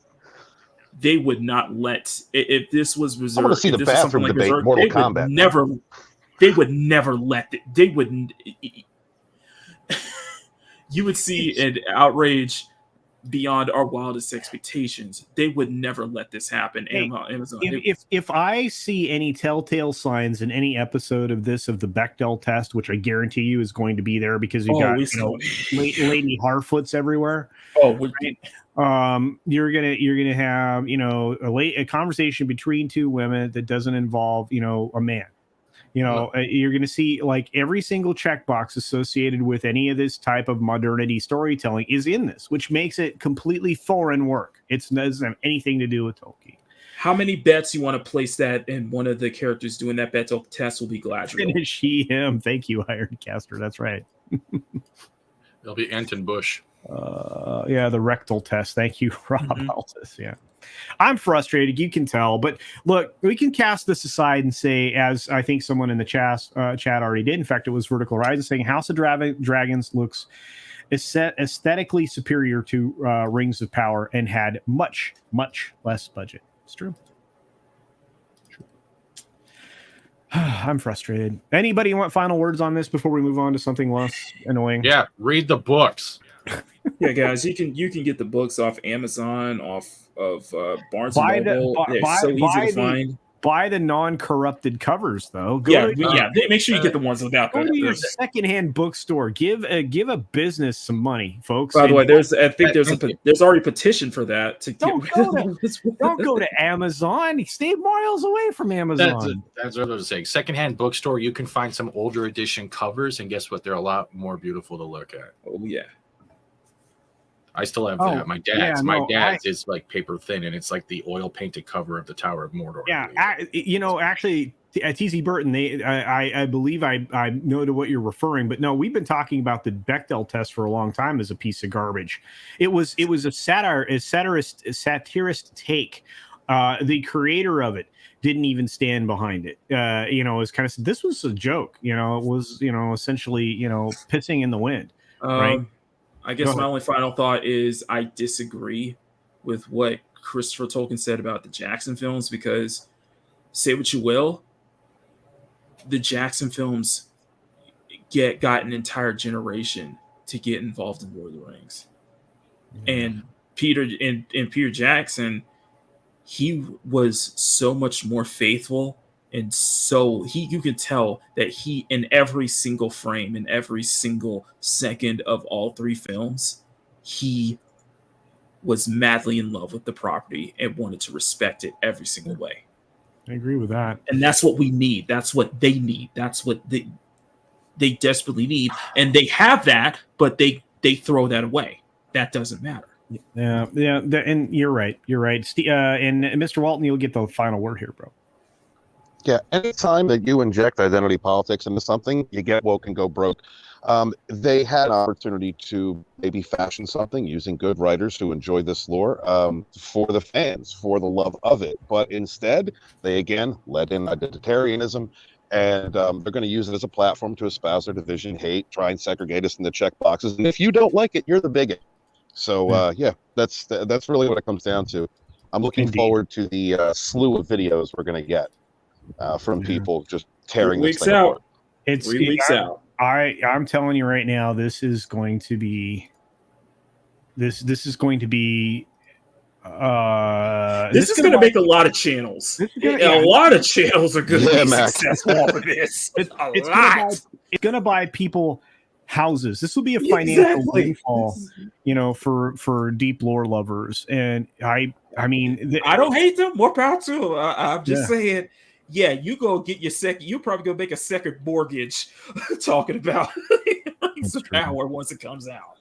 They would not let, if this was Berserk. I want to see the bathroom debate, Berserk, Mortal Kombat. They would never let it. They wouldn't. You would see an outrage beyond our wildest expectations. They would never let this happen. Hey, Amazon. If I see any telltale signs in any episode of the Bechdel test, which I guarantee you is going to be there because you've got Lady Harfoots everywhere. Oh, right? You're gonna have a conversation between two women that doesn't involve a man. You're going to see like every single checkbox associated with any of this type of modernity storytelling is in this, which makes it completely foreign work. It doesn't have anything to do with Tolkien. How many bets you want to place that in one of the characters doing that Bechdel test will be Galadriel? She, him. Thank you, Ironcaster. That's right. It'll be Anton Bush. The rectal test. Thank you, Rob Altus. Yeah. I'm frustrated. You can tell, but look, we can cast this aside and say, as I think someone in the chat already did. In fact, it was Vertical Horizon saying House of Dragons looks aesthetically superior to Rings of Power and had much, much less budget. It's true. I'm frustrated. Anybody want final words on this before we move on to something less annoying? Yeah, read the books. Yeah, guys, you can get the books off Amazon, off of Barnes and Noble. They're so easy to find. Buy the non-corrupted covers, though. Make sure you get the ones without. Go to your secondhand bookstore. Give a business some money, folks. By the way, there's already a petition for that. Don't go to Amazon. Stay miles away from Amazon. That's what I was saying. Secondhand bookstore, you can find some older edition covers, and guess what? They're a lot more beautiful to look at. Oh yeah. I still have that. My dad's is like paper thin, and it's like the oil painted cover of the Tower of Mordor. Yeah, actually, at TC Burton, I believe I know to what you're referring, but no, we've been talking about the Bechdel test for a long time as a piece of garbage. It was a satirist take. The creator of it didn't even stand behind it. It was kind of, this was a joke. It was essentially pissing in the wind, right? I guess my only final thought is I disagree with what Christopher Tolkien said about the Jackson films, because say what you will, the Jackson films got an entire generation to get involved in Lord of the Rings. And Peter Jackson, he was so much more faithful. And so you could tell that he, in every single frame, in every single second of all three films, he was madly in love with the property and wanted to respect it every single way. I agree with that. And that's what we need. That's what they need. That's what they desperately need. And they have that, but they throw that away. That doesn't matter. Yeah. And you're right. And Mr. Walton, you'll get the final word here, bro. Yeah, anytime that you inject identity politics into something, you get woke and go broke. They had an opportunity to maybe fashion something using good writers who enjoy this lore for the fans, for the love of it. But instead, they again let in identitarianism and they're going to use it as a platform to espouse their division, hate, try and segregate us in the check boxes. And if you don't like it, you're the bigot. So that's really what it comes down to. I'm looking forward to the slew of videos we're going to get from people just tearing this thing apart. It's 3 weeks out. I'm telling you right now, this is going to be this is going to be this is going to make a lot of channels. A lot of channels are going to be successful off of this. It's going to buy people houses. This will be a financial windfall, for deep lore lovers. And I mean, I don't hate them. More power to them. I'm just saying. Yeah, you go get your second. You're probably gonna make a second mortgage talking about some power once it comes out.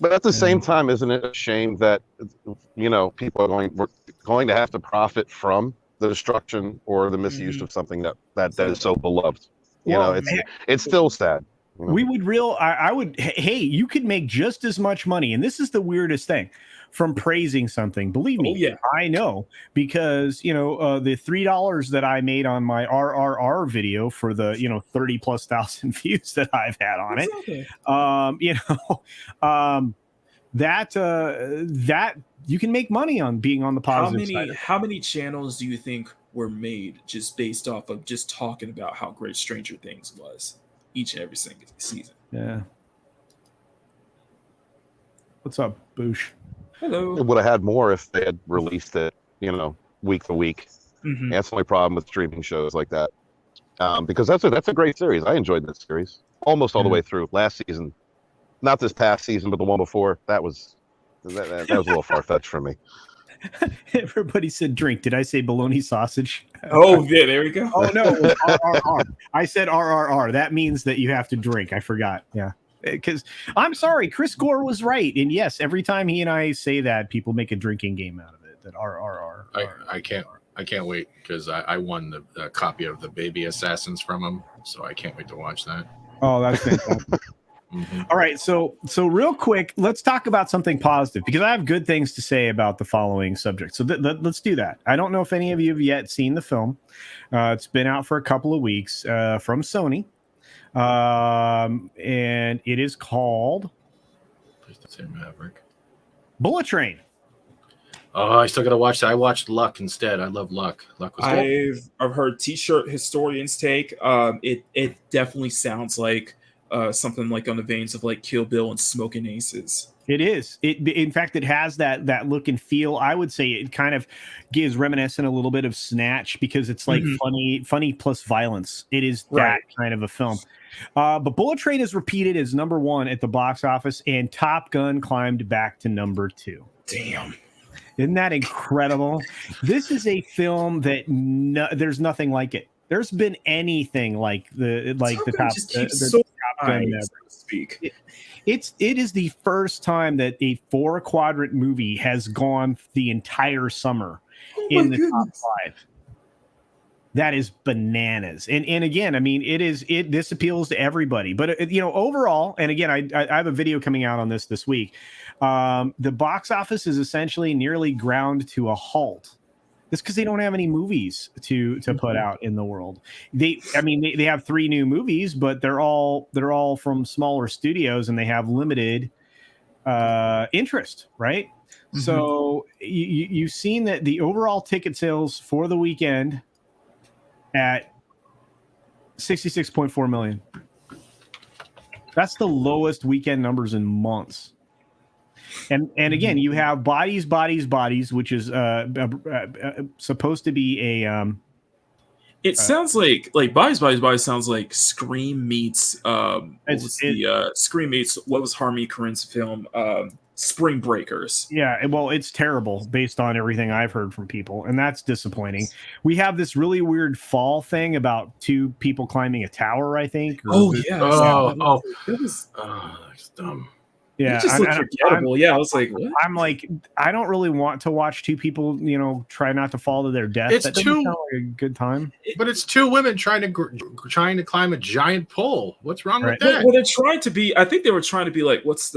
But at the same time, isn't it a shame that people are going to have to profit from the destruction or the misuse of something that is so beloved? It's still sad. We would I would. Hey, you could make just as much money, and this is the weirdest thing, from praising something. Believe me, I know, because the $3 that I made on my RRR video for the 30,000+ views that I've had on it, that you can make money on being on the positive side. How many channels do you think were made just based off of just talking about how great Stranger Things was each and every single season? Yeah. What's up, Boosh? Hello. It would have had more if they had released it, week to week. That's the only problem with streaming shows like that. Because that's a great series. I enjoyed that series almost all the way through. Last season, not this past season, but the one before, that was a little far-fetched for me. Everybody said drink. Did I say bologna sausage? Oh, yeah, there we go. Oh, no, it was RRR. I said RRR. That means that you have to drink. I forgot. Yeah. Because I'm sorry, Chris Gore was right. And yes, every time he and I say that, people make a drinking game out of it. That RRR. I can't wait, because I won the copy of the Baby Assassins from him. So I can't wait to watch that. Oh, that's fantastic. All right, so real quick, let's talk about something positive, because I have good things to say about the following subject. So let's do that. I don't know if any of you have yet seen the film. It's been out for a couple of weeks from Sony, and it is called Maverick. Bullet Train. Oh, I still got to watch that. I watched Luck instead. I love Luck. Luck was good. I've heard T-shirt historians take. It definitely sounds like something like on the veins of like Kill Bill and Smoking Aces. It is. In fact, it has that look and feel. I would say it kind of gives reminiscent a little bit of Snatch, because it's like funny plus violence. It is that kind of a film. But Bullet Train is repeated as number 1 at the box office, and Top Gun climbed back to number 2. Damn. Isn't that incredible? This is a film that there's nothing like it. There's been anything like the Top Gun never. So to speak. It is the first time that a 4-quadrant movie has gone the entire summer in the top 5. That is bananas. And again, I mean, this appeals to everybody. But overall, and again, I have a video coming out on this week. The box office is essentially nearly ground to a halt. It's because they don't have any movies to put out in the world. They have 3 new movies, but they're all from smaller studios, and they have limited interest, right? So you've seen that the overall ticket sales for the weekend at 66.4 million. That's the lowest weekend numbers in months. And again, you have Bodies, which is supposed to be a. It sounds like Bodies sounds like Scream meets. Scream meets what was Harmony Korine's film, Spring Breakers. Yeah, well, it's terrible based on everything I've heard from people, and that's disappointing. We have this really weird fall thing about 2 people climbing a tower, I think. That's dumb. Yeah, it just looked forgettable. I was like, what? I'm like, I don't really want to watch 2 people, try not to fall to their death. It's that doesn't sound like a good time. But it's 2 women trying to climb a giant pole. What's wrong with that? Well, they're trying to be. I think they were trying to be like, was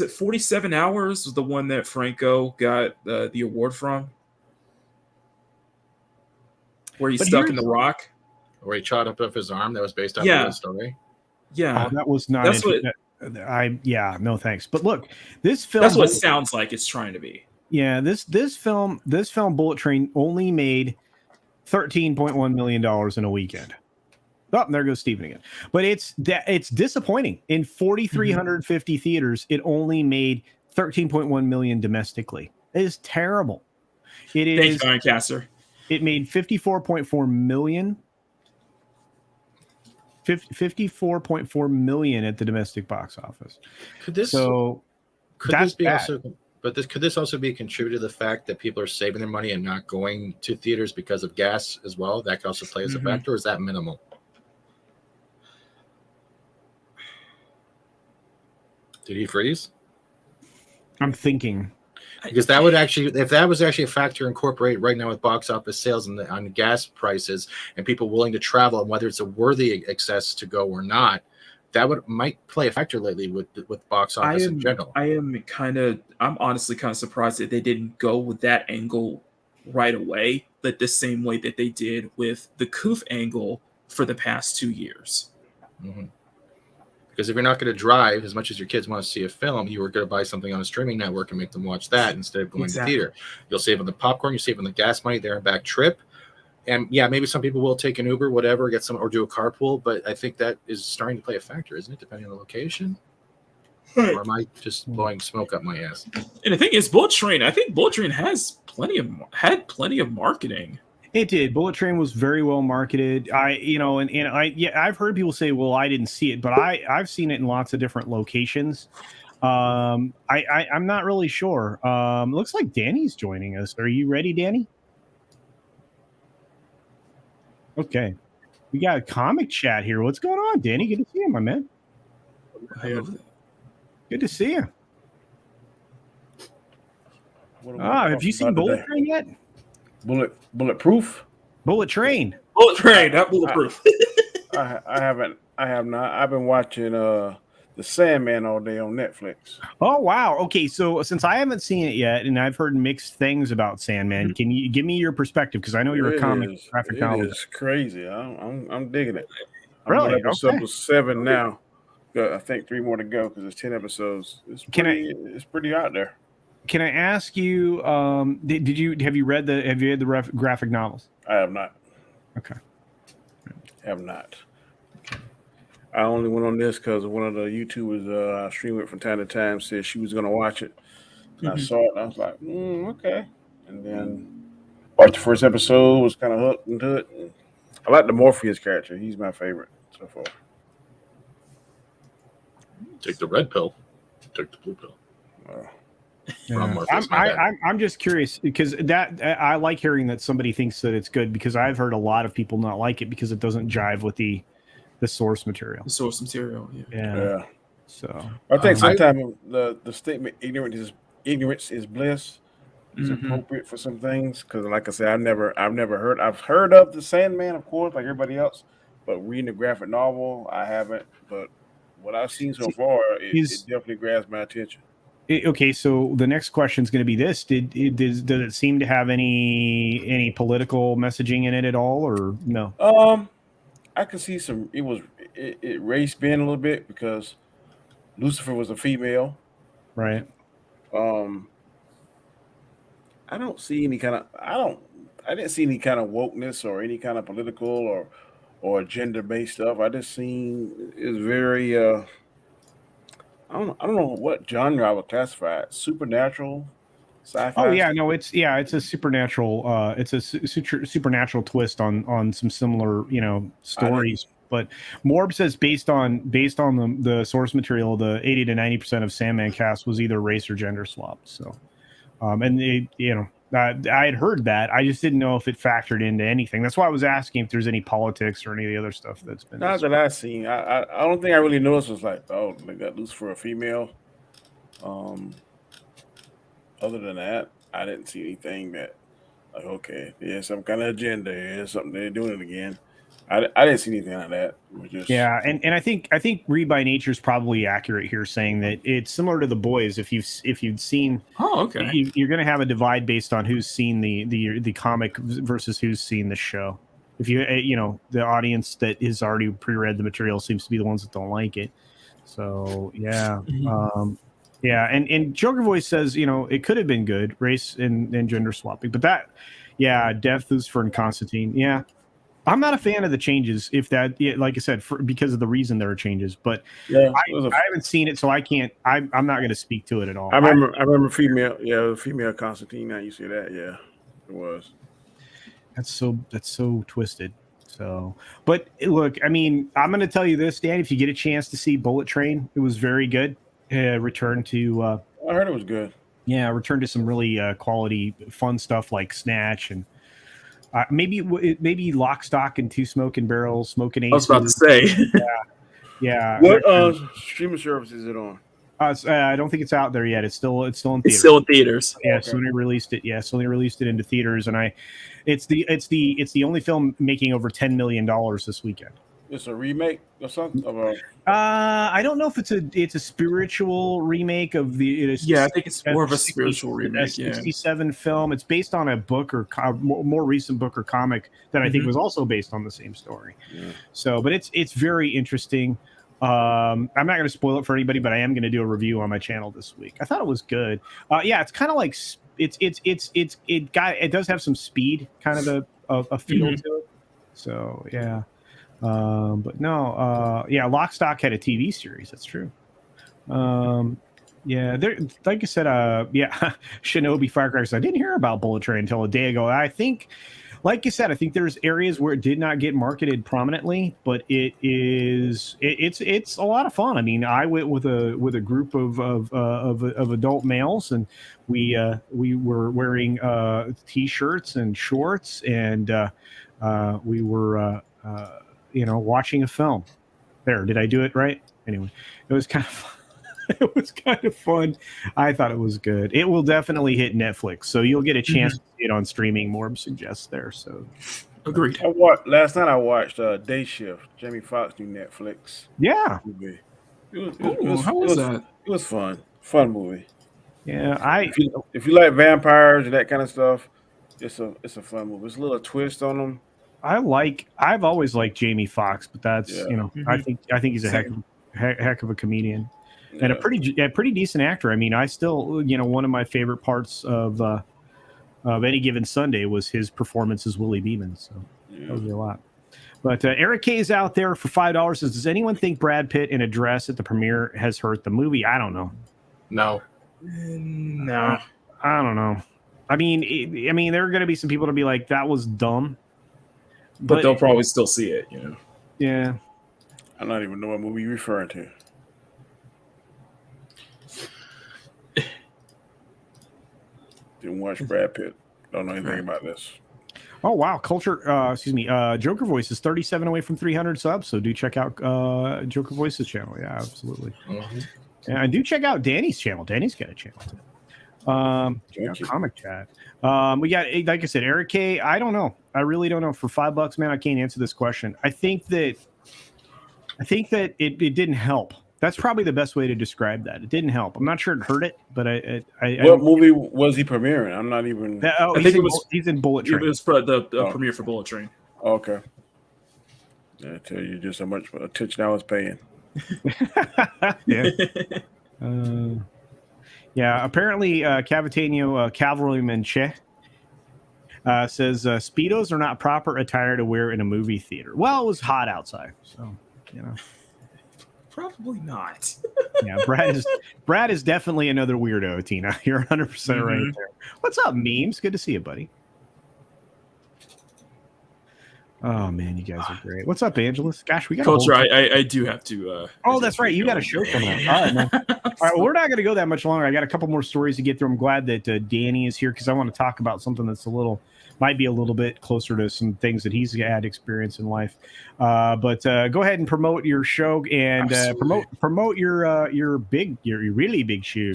it 47 Hours? Was the one that Franco got the award from, where he's stuck in the rock? where he chopped up his arm that was based off Yeah. of the story. Yeah, Oh, that was not. That's what- no thanks. But look, this film. that's what it sounds like it's trying to be. Yeah, this film, Bullet Train, only made $13.1 million in a weekend. Oh, there goes Steven again. But it's disappointing. In 4,350 theaters, it only made 13.1 million domestically. It is terrible. Thanks, Ryan Casser. It made 54.4 million. 54.4 million at the domestic box office. Could this be also be contributed to the fact that people are saving their money and not going to theaters because of gas as well? That could also play as a factor, or is that minimal? Did he freeze? I'm thinking. Because that would actually, if that was actually a factor incorporated right now with box office sales and on gas prices and people willing to travel and whether it's a worthy excess to go or not, that might play a factor lately with box office in general. I'm honestly kind of surprised that they didn't go with that angle right away, but the same way that they did with the Koof angle for the past 2 years. Mm-hmm. Because if you're not going to drive as much as your kids want to see a film, you were going to buy something on a streaming network and make them watch that instead of going to theater. You'll save on the popcorn, you save on the gas money there and back trip. And yeah, maybe some people will take an Uber, whatever, get some or do a carpool. But I think that is starting to play a factor, isn't it? Depending on the location. Or am I just blowing smoke up my ass? And the thing is, Bullet Train has had plenty of marketing. It did. Bullet Train was very well marketed. I've heard people say, "Well, I didn't see it," but I've seen it in lots of different locations. I'm not really sure. Looks like Danny's joining us. Are you ready, Danny? Okay, we got a comic chat here. What's going on, Danny? Good to see you, my man. Good to see you. Have you seen Bullet Train yet? Bulletproof? Bullet Train, not Bulletproof. I haven't. I have not. I've been watching The Sandman all day on Netflix. Oh wow. Okay, so since I haven't seen it yet, and I've heard mixed things about Sandman, can you give me your perspective? Because I know you're a graphic novel. It's crazy. I'm digging it. Really? I'm on episode 7 now. Got, I think 3 more to go because it's 10 episodes. It's pretty out there. Can I ask you? Have you read the graphic novels? I have not. Okay. Have not. I only went on this because one of the YouTubers I stream it from time to time said she was going to watch it. And I saw it and I was like, okay. And then watched the first episode, was kind of hooked into it. And I like the Morpheus character. He's my favorite so far. Take the red pill. Take the blue pill. I'm just curious because I like hearing that somebody thinks that it's good because I've heard a lot of people not like it because it doesn't jive with the source material. The source material, yeah. So I think sometimes the statement ignorance is bliss is appropriate for some things because, like I said, I've heard of the Sandman, of course, like everybody else, but reading the graphic novel, I haven't. But what I've seen so far, it definitely grabs my attention. Okay, so the next question is going to be this: does it seem to have any political messaging in it at all, or no? I can see some. It race bent a little bit because Lucifer was a female, right? I don't see any kind of. I didn't see any kind of wokeness or any kind of political or gender based stuff. I just seen it's very. I don't know what genre I would classify it. Supernatural, sci-fi. Oh yeah, no, it's a supernatural. It's a supernatural twist on some similar stories. But Morb says based on the source material, the 80 to 90% of Sandman cast was either race or gender swapped. So, I had heard that. I just didn't know if it factored into anything. That's why I was asking if there's any politics or any of the other stuff that's been. Not that I've seen. I don't think I really noticed was like, oh, they got loose for a female. Other than that, I didn't see anything that like, okay, there's some kind of agenda. There's something they're doing it again. I didn't see anything like that. Yeah, and I think Read by Nature is probably accurate here, saying that it's similar to The Boys. If you've seen, okay, you're going to have a divide based on who's seen the comic versus who's seen the show. If the audience that has already pre-read the material seems to be the ones that don't like it. So yeah, yeah. And Joker Voice says, it could have been good, race and gender swapping, but Death is for Constantine. Yeah, I'm not a fan of the changes. If that, like I said, because of the reason there are changes, but Yeah, I haven't seen it, so I can't. I'm not going to speak to it at all. I remember female. Yeah, female Constantine. Now you see that? Yeah, it was. That's so twisted. So, but look, I mean, I'm going to tell you this, Dan. If you get a chance to see Bullet Train, it was very good. Return to. I heard it was good. Yeah, return to some really quality, fun stuff like Snatch and maybe Lock, Stock, and Two Smoking Barrels, Smoking Aces. I was about to say. Yeah. What streaming service is it on? I don't think it's out there yet. It's still in theaters. It's still in theaters. Yeah, okay. Sony released it. Yeah, Sony released it into theaters, and it's the only film making over $10 million this weekend. It's a remake or something. I don't know if it's a spiritual remake of the. I think it's more of a spiritual remake. 67 film. It's based on a book or more recent book or comic that I think was also based on the same story. Yeah. So, but it's very interesting. I'm not going to spoil it for anybody, but I am going to do a review on my channel this week. I thought it was good. It's kind of like it does have some speed, kind of a feel to it. So yeah, but no, Lock, Stock had a TV series. That's true. There, like I said, Shinobi Firecrackers. I didn't hear about Bullet Train until a day ago. I think. Like you said, I think there's areas where it did not get marketed prominently, but it's a lot of fun. I mean, I went with a group of adult males, and we were wearing t-shirts and shorts, and we were watching a film. There, did I do it right? Anyway, it was kind of fun. It was kind of fun. I thought it was good. It will definitely hit Netflix, so you'll get a chance to see it on streaming. Morb suggests there. So, agreed. Last night I watched Day Shift. Jamie Foxx new Netflix. Yeah. Movie. How was that? It was fun. Fun movie. Yeah, if you like vampires and that kind of stuff, it's a fun movie. It's a little twist on them. I've always liked Jamie Foxx, but that's I think he's a heck of a comedian. And a pretty decent actor. I mean, I still, one of my favorite parts of Any Given Sunday was his performance as Willie Beeman. So that was a lot. But Eric K is out there for $5. Says, does anyone think Brad Pitt in a dress at the premiere has hurt the movie? I don't know. No. No. I don't know. I mean, there are going to be some people to be like, that was dumb. But they'll probably still see it, Yeah. I don't even know what movie you're referring to. Didn't watch Brad Pitt. Don't know anything about this. Oh wow, Joker Voice is 37 away from 300 subs, so do check out Joker Voice's channel. Yeah, absolutely. And do check out Danny's channel. Danny's got a channel too. Comic Chat. We got, like I said, Eric K. I don't know. I really don't know. For $5, man, I can't answer this question. I think that it didn't help. That's probably the best way to describe that. It didn't help. I'm not sure it hurt it, but what movie was he premiering? I'm not even. He's in Bullet Train. It was the premiere for Bullet Train. Okay. I tell you just how much attention I was paying. Yeah. Apparently, Cavatanio Cavalryman Che says Speedos are not proper attire to wear in a movie theater. Well, it was hot outside, so Probably not. Yeah, Brad is definitely another weirdo, Tina. You're 100% right there. What's up, Memes? Good to see you, buddy. Oh man, you guys are great. What's up, Angelus? Gosh, we got Culture. I do have to. That's right. You got a show coming up. All right, man. All right, well, we're not going to go that much longer. I got a couple more stories to get through. I'm glad that Danny is here because I want to talk about something that's might be a little bit closer to some things that he's had experience in life. But go ahead and promote your show and promote your really big shoe.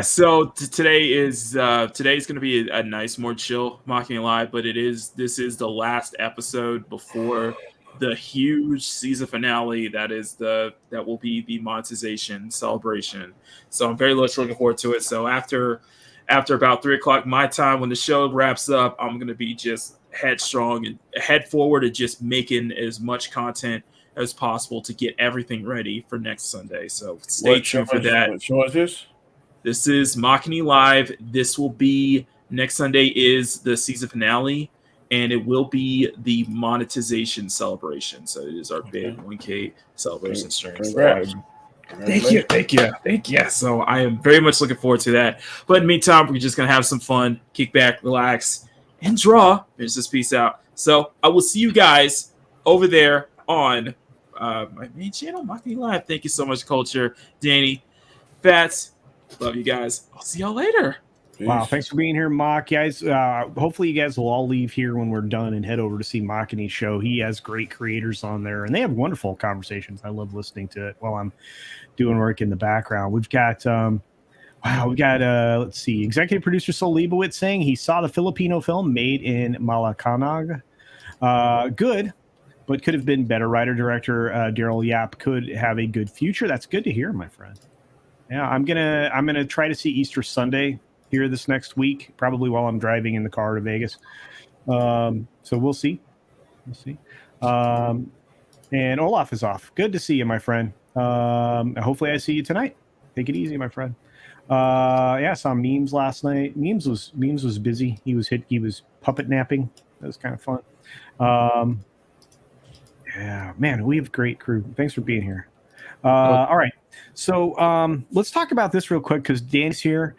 So today is going to be a nice, more chill Mocking Live, but this is the last episode before the huge season finale that will be the monetization celebration. So I'm very much looking forward to it. So after after about 3 o'clock my time, when the show wraps up, I'm going to be just headstrong and head forward and just making as much content as possible to get everything ready for next Sunday. So stay tuned for that. What show is this? This is Machini Live. This will be next Sunday is the season finale, and it will be the monetization celebration. So it is our big 1K celebration stream. Thank you. So I am very much looking forward to that. But in the meantime, we're just going to have some fun, kick back, relax, and draw. Finish this piece out. So I will see you guys over there on my main channel, Machini Live. Thank you so much, Culture. Danny, Fats, love you guys. I'll see y'all later. Wow, thanks for being here, Mach. Guys, hopefully you guys will all leave here when we're done and head over to see Machini's show. He has great creators on there, and they have wonderful conversations. I love listening to it while I'm doing work in the background. We've got, let's see, executive producer Sol Leibowitz saying he saw the Filipino film Made in Malacanang. Good, but could have been better. Writer-director Daryl Yap could have a good future. That's good to hear, my friend. Yeah, I'm gonna try to see Easter Sunday here this next week, probably while I'm driving in the car to Vegas. So we'll see. And Olaf is off. Good to see you, my friend. Hopefully I see you tonight. Take it easy, my friend. I saw Memes last night. Memes was busy. He was puppet napping. That was kind of fun. Yeah, man, we have a great crew. Thanks for being here. All right. So let's talk about this real quick because Dan's here.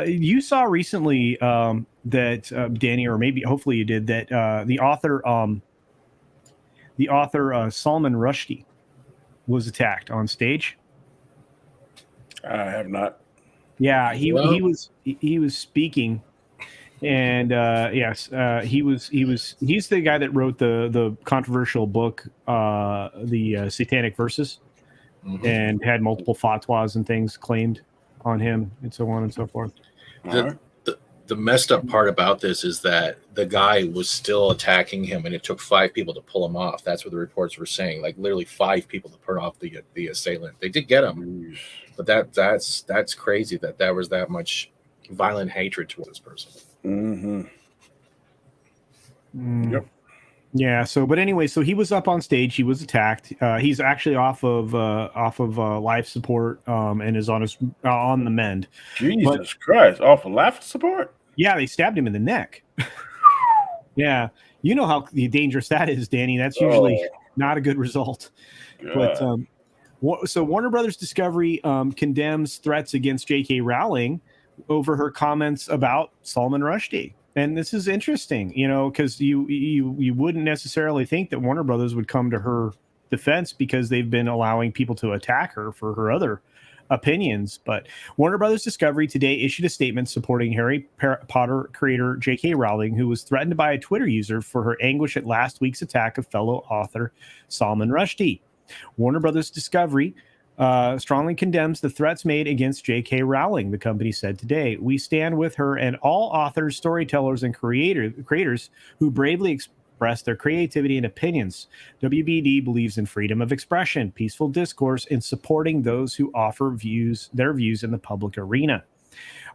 You saw recently that Danny, or maybe hopefully you did, that the author Salman Rushdie was attacked on stage. I have not. Yeah, he was speaking, and he's the guy that wrote the controversial book, the Satanic Verses. Mm-hmm. And had multiple fatwas and things claimed on him and so on and so forth. The messed up part about this is that the guy was still attacking him, and it took 5 people to pull him off. That's what the reports were saying. Like literally 5 people to put off the assailant. They did get him, but that's crazy that there was that much violent hatred towards this person. Mm-hmm. Yep. Yeah. So he was up on stage. He was attacked. He's actually off of life support and is on the mend. Jesus Christ! Off of life support? Yeah, they stabbed him in the neck. Yeah, you know how dangerous that is, Danny. That's usually not a good result. God. But so Warner Brothers Discovery condemns threats against J.K. Rowling over her comments about Salman Rushdie. And this is interesting, because you wouldn't necessarily think that Warner Brothers would come to her defense because they've been allowing people to attack her for her other opinions. But Warner Brothers Discovery today issued a statement supporting Harry Potter creator J.K. Rowling, who was threatened by a Twitter user for her anguish at last week's attack of fellow author Salman Rushdie. Warner Brothers Discovery strongly condemns the threats made against J.K. Rowling, the company said today. We stand with her and all authors, storytellers, and creators who bravely express their creativity and opinions. WBD believes in freedom of expression, peaceful discourse, and supporting those who offer their views in the public arena.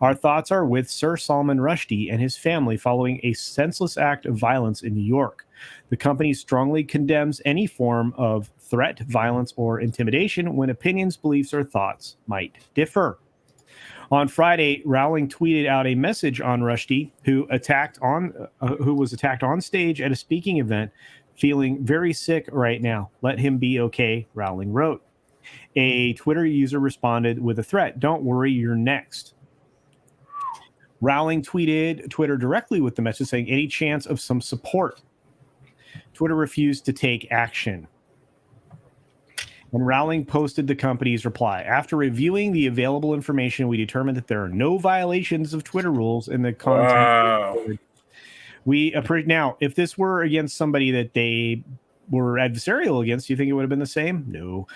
Our thoughts are with Sir Salman Rushdie and his family following a senseless act of violence in New York. The company strongly condemns any form of threat, violence, or intimidation when opinions, beliefs, or thoughts might differ. On Friday, Rowling tweeted out a message on Rushdie, who was attacked on stage at a speaking event, feeling very sick right now. Let him be okay, Rowling wrote. A Twitter user responded with a threat. Don't worry, you're next. Rowling tweeted Twitter directly with the message saying, any chance of some support? Twitter refused to take action. And Rowling posted the company's reply. After reviewing the available information, we determined that there are no violations of Twitter rules in the content. Wow. Now, if this were against somebody that they were adversarial against, do you think it would have been the same? No.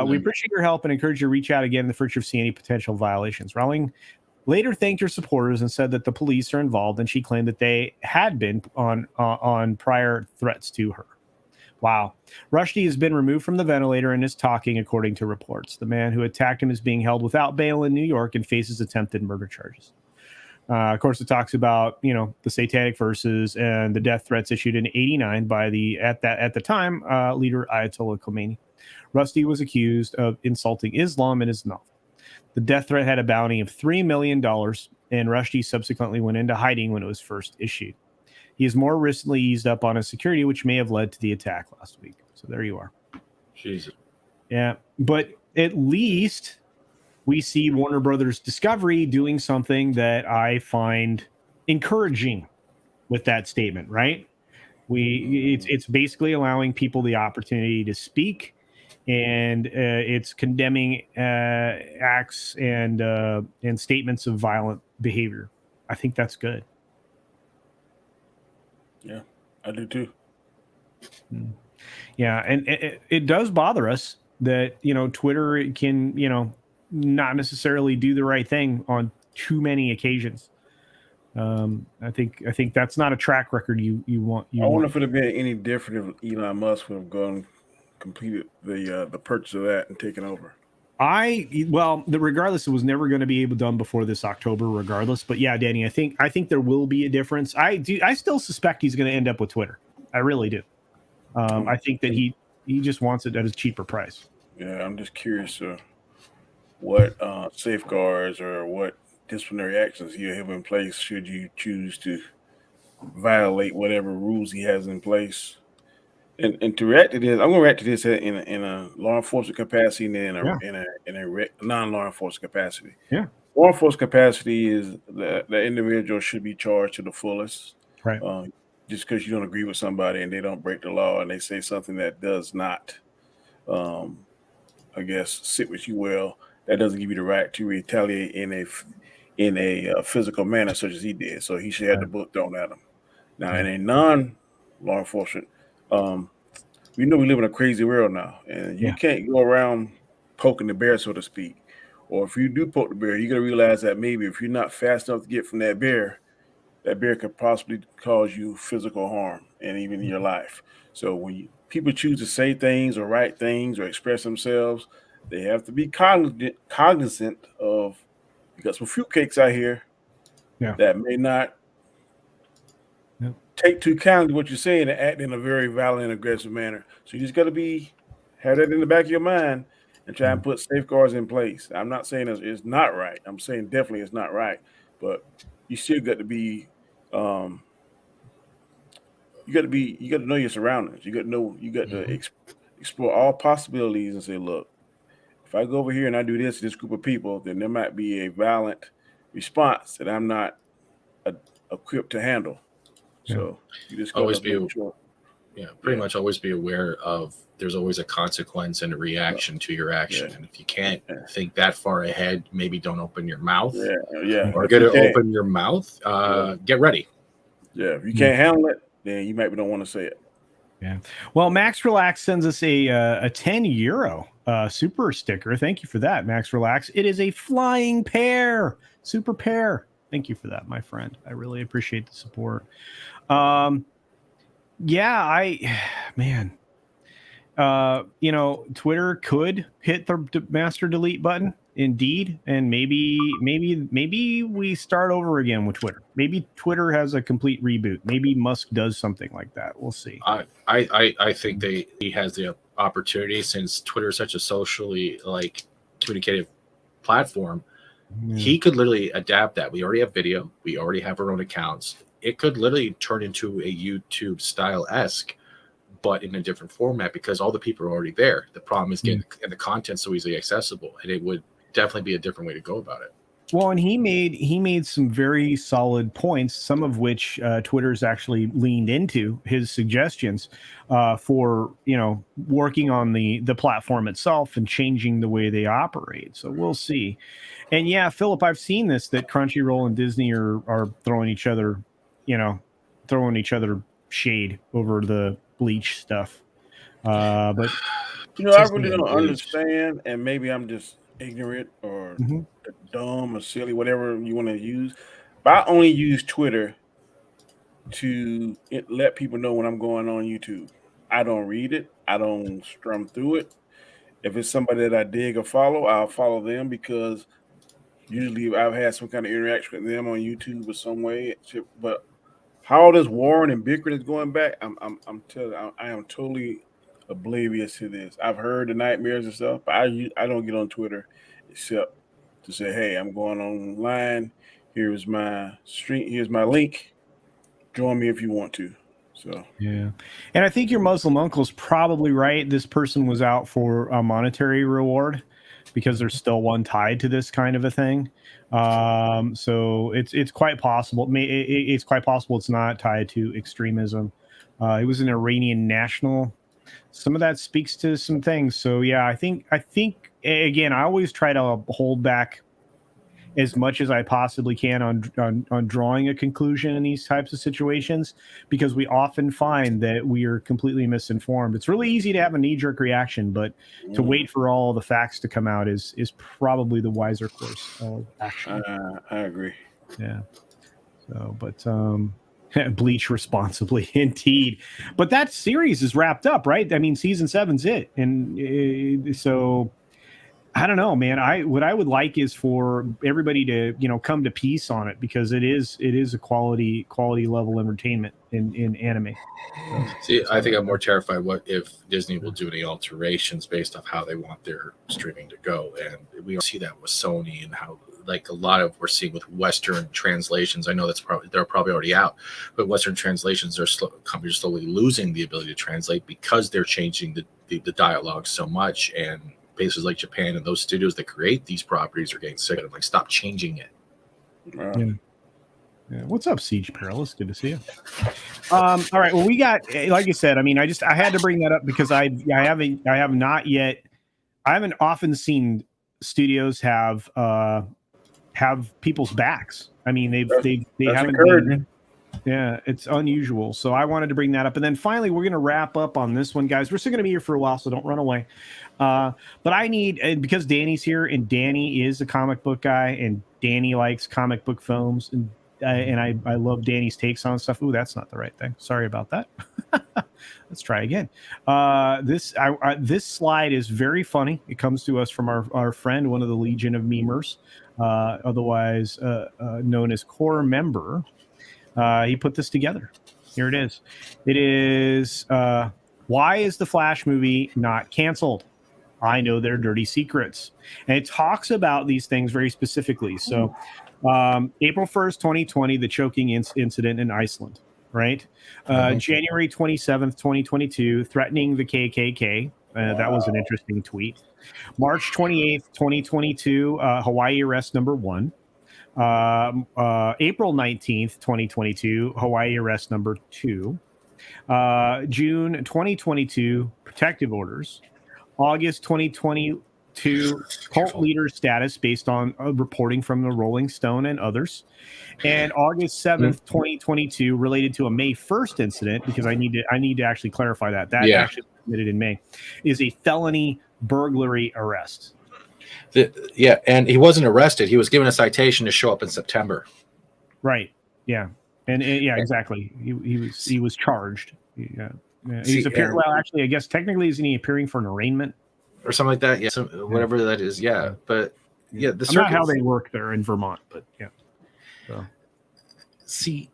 We appreciate your help and encourage you to reach out again in the future if you see any potential violations. Rowling later thanked her supporters and said that the police are involved, and she claimed that they had been on prior threats to her. Wow. Rushdie has been removed from the ventilator and is talking, according to reports. The man who attacked him is being held without bail in New York and faces attempted murder charges. Of course, it talks about the satanic verses and the death threats issued in '89 by at the time leader Ayatollah Khomeini. Rushdie was accused of insulting Islam in his novel. The death threat had a bounty of $3 million, and Rushdie subsequently went into hiding when it was first issued. He has more recently eased up on his security, which may have led to the attack last week. So there you are. Jesus. Yeah, but at least we see Warner Brothers Discovery doing something that I find encouraging with that statement, right? It's basically allowing people the opportunity to speak, and it's condemning acts and statements of violent behavior. I think that's good. Yeah, I do too. Yeah, and it does bother us that Twitter can not necessarily do the right thing on too many occasions. I think that's not a track record you want. I wonder if it would have been any different if Elon Musk would have gone completed the purchase of that and taken over. Regardless, it was never going to be able done before this October, regardless. But yeah, Danny, I think there will be a difference. I still suspect he's going to end up with Twitter. I really do. I think that he just wants it at a cheaper price. Yeah, I'm just curious what safeguards or what disciplinary actions he'll have in place should you choose to violate whatever rules he has in place. And to react to this, I'm going to react to this in a law enforcement capacity and in a non-law enforcement capacity. Yeah, law enforcement capacity is that the individual should be charged to the fullest. Right. Just because you don't agree with somebody and they don't break the law and they say something that does not, sit with you well, that doesn't give you the right to retaliate in a physical manner such as he did. So he should have the book thrown at him. Now, in a non-law enforcement, we know we live in a crazy world now, and you can't go around poking the bear, so to speak. Or if you do poke the bear, you got to realize that maybe if you're not fast enough to get from that bear could possibly cause you physical harm and even your life. So when people choose to say things or write things or express themselves, they have to be cognizant of, you got some fruitcakes out here that may not take too kindly what you're saying and act in a very violent and aggressive manner. So you just got to have that in the back of your mind and try and put safeguards in place. I'm not saying it's not right. I'm saying definitely it's not right, but you still got to be, you got to know your surroundings. You got to explore all possibilities and say, look, if I go over here and I do this to this group of people, then there might be a violent response that I'm not equipped to handle. So you just always pretty much always be aware of there's always a consequence and a reaction to your action. And if you can't think that far ahead, maybe don't open your mouth. Or get to open your mouth. Get ready. Yeah, if you can't handle it, then you maybe don't want to say it. Yeah. Well, Max Relax sends us a 10 euro super sticker. Thank you for that, Max Relax. It is a flying pear, super pear. Thank you for that, my friend. I really appreciate the support. Twitter could hit the master delete button, indeed, and maybe we start over again with Twitter. Maybe Twitter has a complete reboot. Maybe Musk does something like that. We'll see. I think he has the opportunity, since Twitter is such a socially communicative platform. He could literally adapt that. We already have video. We already have our own accounts. It could literally turn into a YouTube style-esque, but in a different format, because all the people are already there. The problem is getting the content so easily accessible, and it would definitely be a different way to go about it. Well, and he made some very solid points, some of which Twitter's actually leaned into his suggestions for working on the platform itself and changing the way they operate. So we'll see. And yeah, Philip, I've seen this, that Crunchyroll and Disney are throwing each other shade over the Bleach stuff. But I really don't understand, and maybe I'm just ignorant or dumb or silly, whatever you want to use. But I only use Twitter to let people know when I'm going on YouTube. I don't read it. I don't strum through it. If it's somebody that I dig or follow, I'll follow them because Usually, I've had some kind of interaction with them on YouTube or some way. But how this warring and bickering is going back, I'm telling, I am totally oblivious to this. I've heard the nightmares and stuff, but I don't get on Twitter except to say, hey, I'm going online. Here's my stream. Here's my link. Join me if you want to. So yeah, and I think your Muslim uncle's probably right. This person was out for a monetary reward because there's still one tied to this kind of a thing. So it's quite possible. It's quite possible it's not tied to extremism. It was an Iranian national. Some of that speaks to some things. So yeah, I think again, I always try to hold back as much as I possibly can on drawing a conclusion in these types of situations, because we often find that we are completely misinformed. It's really easy to have a knee-jerk reaction, but to wait for all the facts to come out is probably the wiser course of action. I agree. Yeah. So, but bleach responsibly, indeed. But that series is wrapped up, right? I mean, season 7's it, and so. I don't know, man. What I would like is for everybody to, come to peace on it, because it is a quality level entertainment in anime. See, I think I'm more terrified what if Disney will do any alterations based off how they want their streaming to go, and we see that with Sony and how like a lot of we're seeing with Western translations. I know they're probably already out, but Western translations companies are slowly losing the ability to translate because they're changing the dialogue so much, and places like Japan and those studios that create these properties are getting sick of it. Like, stop changing it. Yeah. What's up, Siege Perilous? Good to see you. All right. Well, we got, like you said, I mean, I had to bring that up because I haven't often seen studios have people's backs. I mean, they haven't been. Yeah, it's unusual. So I wanted to bring that up. And then finally, we're going to wrap up on this one, guys. We're still going to be here for a while, so don't run away. But I need, because Danny's here, and Danny is a comic book guy, and Danny likes comic book films, and I love Danny's takes on stuff. Ooh, that's not the right thing. Sorry about that. Let's try again. This slide is very funny. It comes to us from our friend, one of the Legion of Memers, otherwise known as Core Member. He put this together. Here it is. It is, why is the Flash movie not canceled? I know their dirty secrets. And it talks about these things very specifically. So April 1st, 2020, the choking incident in Iceland, right? January 27th, 2022, threatening the KKK. That was an interesting tweet. March 28th, 2022, Hawaii arrest number 1. April 19th, 2022, Hawaii arrest number 2. June 2022, protective orders. August 2022, cult leader status based on reporting from the Rolling Stone and others. And August 7th, 2022, related to a May 1st incident, because I need to actually clarify that. That actually was committed in May, is a felony burglary arrest. And he wasn't arrested. He was given a citation to show up in September. Right. Yeah. And exactly. He was charged. Yeah. He's appearing. Well, actually, I guess technically, isn't he appearing for an arraignment or something like that? Yeah. Whatever that is. Yeah. But yeah, I'm not how they work there in Vermont, but yeah. So. See,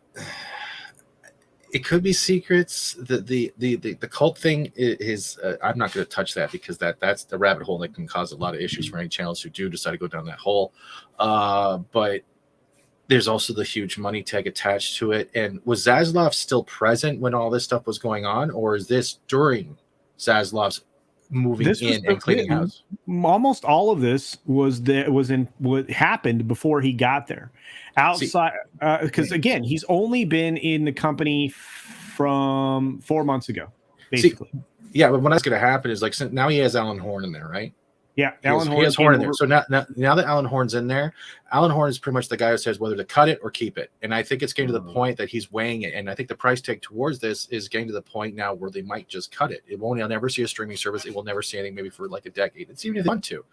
it could be secrets. The cult thing is I'm not going to touch that, because that's the rabbit hole that can cause a lot of issues for any channels who do decide to go down that hole. But there's also the huge money tag attached to it. And was Zaslav still present when all this stuff was going on, or is this during Zaslav's moving in and cleaning house? Almost all of this was what happened before he got there. Outside, because again, he's only been in the company from 4 months ago, basically. But when that's going to happen is, like, now he has Alan Horn in there, right? Yeah, he has Horn in there. So now that Alan Horn's in there, Alan Horn is pretty much the guy who says whether to cut it or keep it. And I think it's getting to the point that he's weighing it. And I think the price tag towards this is getting to the point now where they might just cut it. I'll never see a streaming service. It will never see anything maybe for like a decade. It's even if they want to.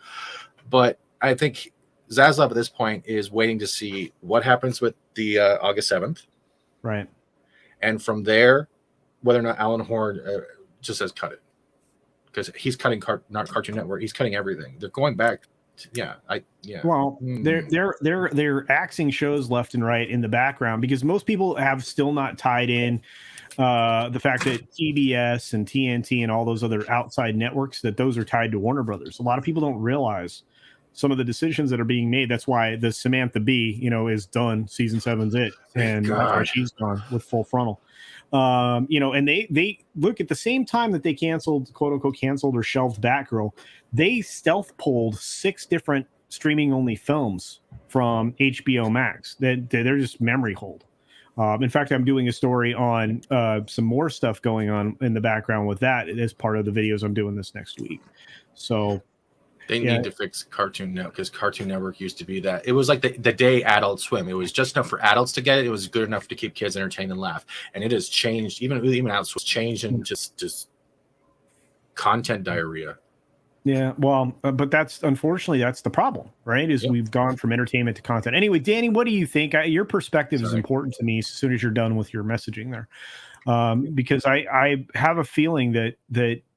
But I think Zaslav at this point is waiting to see what happens with the August 7th. Right. And from there, whether or not Alan Horn just says cut it. Because he's cutting not Cartoon Network. He's cutting everything. They're going back Well, they're axing shows left and right in the background because most people have still not tied in the fact that TBS and TNT and all those other outside networks, that those are tied to Warner Brothers. A lot of people don't realize some of the decisions that are being made. That's why the Samantha Bee, is done. Season 7's it, and that's why she's gone with Full Frontal. And they look at the same time that they canceled, quote unquote, canceled or shelved Batgirl. They stealth pulled 6 different streaming only films from HBO Max that they're just memory hold. In fact, I'm doing a story on some more stuff going on in the background with that as part of the videos I'm doing this next week. So they need to fix Cartoon Network, because Cartoon Network used to be that. It was like the day Adult Swim. It was just enough for adults to get it. It was good enough to keep kids entertained and laugh. And it has changed. Even Adult Swim changed and just content diarrhea. Yeah, well, but unfortunately that's the problem, right? We've gone from entertainment to content. Anyway, Danny, what do you think? Your perspective is important to me as soon as you're done with your messaging there, because I have a feeling that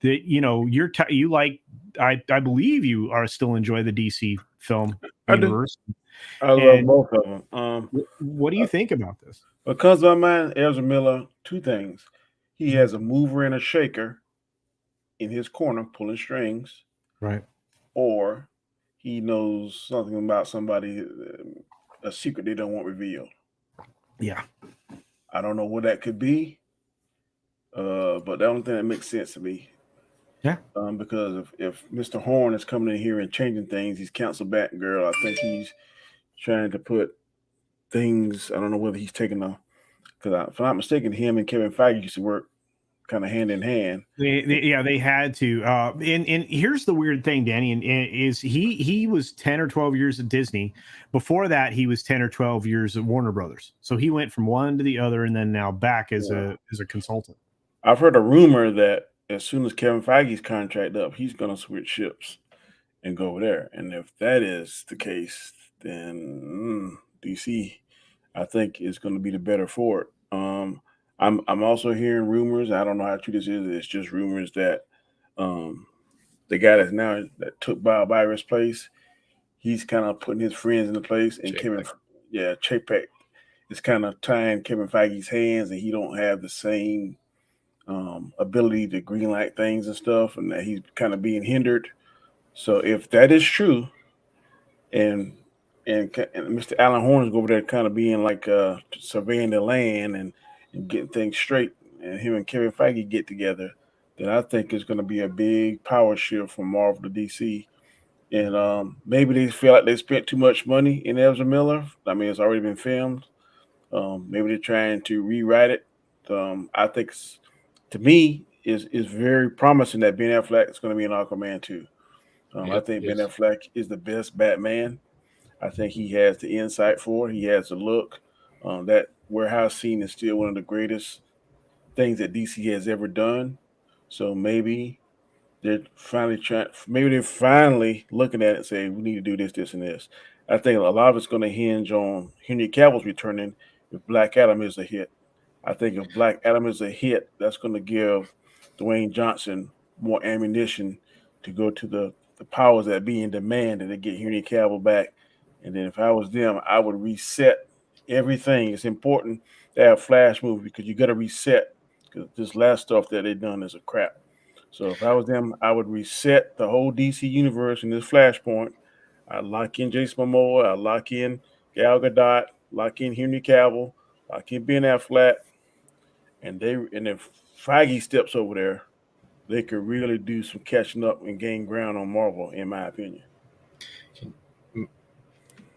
you like. I believe you are still enjoy the DC film universe. I love both of them. What do you think about this? Because of my mind, Ezra Miller, 2 things. He has a mover and a shaker in his corner pulling strings. Right. Or he knows something about somebody, a secret they don't want revealed. Yeah. I don't know what that could be. But the only thing that makes sense to me. Yeah. Because if Mr. Horn is coming in here and changing things, he's canceled Batgirl. I think he's trying to put things, I don't know whether he's taking because if I'm not mistaken, him and Kevin Feige used to work kind of hand in hand. They had to. And here's the weird thing, Danny, and is he was 10 or 12 years at Disney. Before that, he was 10 or 12 years at Warner Brothers. So he went from one to the other, and then now back as a consultant. I've heard a rumor that as soon as Kevin Feige's contract up, he's going to switch ships and go over there. And if that is the case, then DC, I think, is going to be the better for it. I'm also hearing rumors. I don't know how true this is. It's just rumors that the guy that took Bob Byron's place, he's kind of putting his friends in the place, and Chapek is kind of tying Kevin Feige's hands, and he don't have the same ability to greenlight things and stuff, and that he's kind of being hindered. So if that is true, and Mr. Alan Horn is over there kind of being like surveying the land and getting things straight, and him and Kevin Feige get together, then I think it's going to be a big power shift from Marvel to DC. And maybe they feel like they spent too much money in Ezra Miller. I mean, it's already been filmed. Maybe they're trying to rewrite it. I think to me is very promising that Ben Affleck is going to be an Aquaman too. I think Ben Affleck is the best Batman. I think he has the insight for it. He has the look. That warehouse scene is still one of the greatest things that DC has ever done. So maybe they're finally looking at it and saying, we need to do this, this, and this. I think a lot of it's going to hinge on Henry Cavill's returning if Black Adam is a hit. I think if Black Adam is a hit, that's going to give Dwayne Johnson more ammunition to go to the powers that be in demand, and they get Henry Cavill back. And then if I was them, I would reset everything. It's important to have Flash movie because you got to reset, because this last stuff that they've done is a crap. So if I was them, I would reset the whole DC universe in this Flashpoint. I'd lock in Jason Momoa. I'd lock in Gal Gadot. Lock in Henry Cavill. Lock in Ben Affleck. And if Feige steps over there, they could really do some catching up and gain ground on Marvel, in my opinion.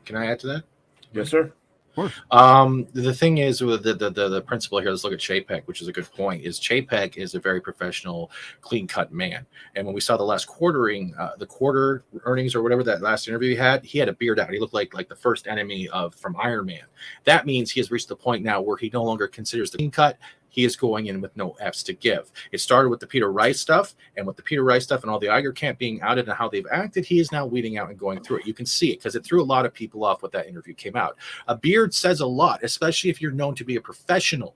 Can I add to that? Yes, sir. The thing is with the principle here, let's look at Chapek, which is a good point, is Chapek is a very professional, clean-cut man. And when we saw the last the quarter earnings or whatever, that last interview he had a beard out. He looked like the first enemy from Iron Man. That means he has reached the point now where he no longer considers the clean cut. He is going in with no F's to give. It started with the Peter Rice stuff, and with the Peter Rice stuff and all the Iger camp being outed and how they've acted, he is now weeding out and going through it. You can see it because it threw a lot of people off when that interview came out. A beard says a lot, especially if you're known to be a professional.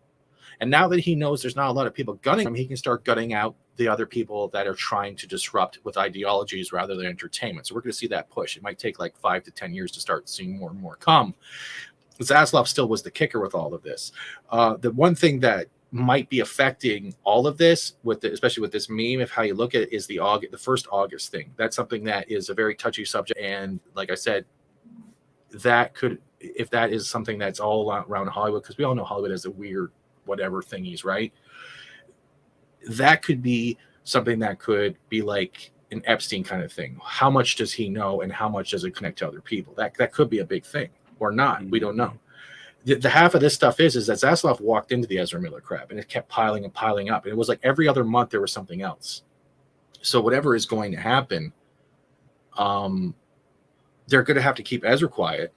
And now that he knows there's not a lot of people gunning him, he can start gunning out the other people that are trying to disrupt with ideologies rather than entertainment. So we're going to see that push. It might take like 5 to 10 years to start seeing more and more come. Zaslav still was the kicker with all of this. The one thing that might be affecting all of this, especially with this meme, if how you look at it, is the first August thing. That's something that is a very touchy subject. And like I said, that could, if that is something that's all around Hollywood, because we all know Hollywood has a weird whatever thingies, right? That could be something that could be like an Epstein kind of thing. How much does he know and how much does it connect to other people? That could be a big thing or not. We don't know. The half of this stuff is that Zaslav walked into the Ezra Miller crap and it kept piling and piling up. And it was like every other month there was something else. So whatever is going to happen, they're going to have to keep Ezra quiet,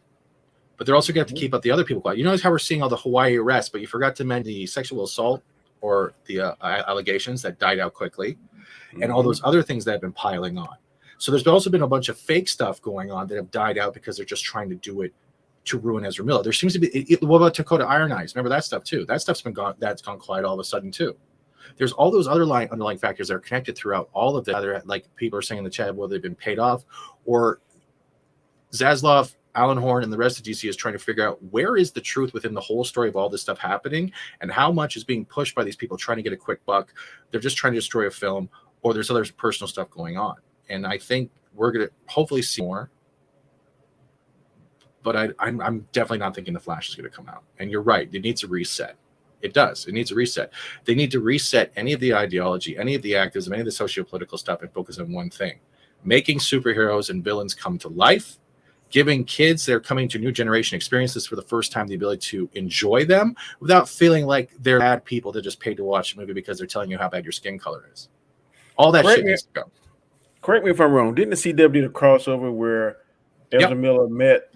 but they're also going to have to keep up the other people quiet. You notice how we're seeing all the Hawaii arrests, but you forgot to mention the sexual assault or the allegations that died out quickly, and all those other things that have been piling on. So there's also been a bunch of fake stuff going on that have died out because they're just trying to do it to ruin Ezra Miller. There seems to be. What about Dakota Iron Eyes? Remember that stuff too? That stuff's been gone. That's gone quiet all of a sudden too. There's all those other underlying factors that are connected throughout all of that. Either like people are saying in the chat, whether they've been paid off, or Zaslav, Alan Horn, and the rest of DC is trying to figure out where is the truth within the whole story of all this stuff happening, and how much is being pushed by these people trying to get a quick buck. They're just trying to destroy a film, or there's other personal stuff going on. And I think we're going to hopefully see more. But I'm definitely not thinking The Flash is going to come out. And you're right. It needs a reset. It does. It needs a reset. They need to reset any of the ideology, any of the activism, any of the socio-political stuff, and focus on one thing: making superheroes and villains come to life, giving kids that are coming to new generation experiences for the first time the ability to enjoy them without feeling like they're bad people that just paid to watch a movie because they're telling you how bad your skin color is. All that shit needs to go. Correct me if I'm wrong. Didn't the CW do the crossover where Ezra Miller met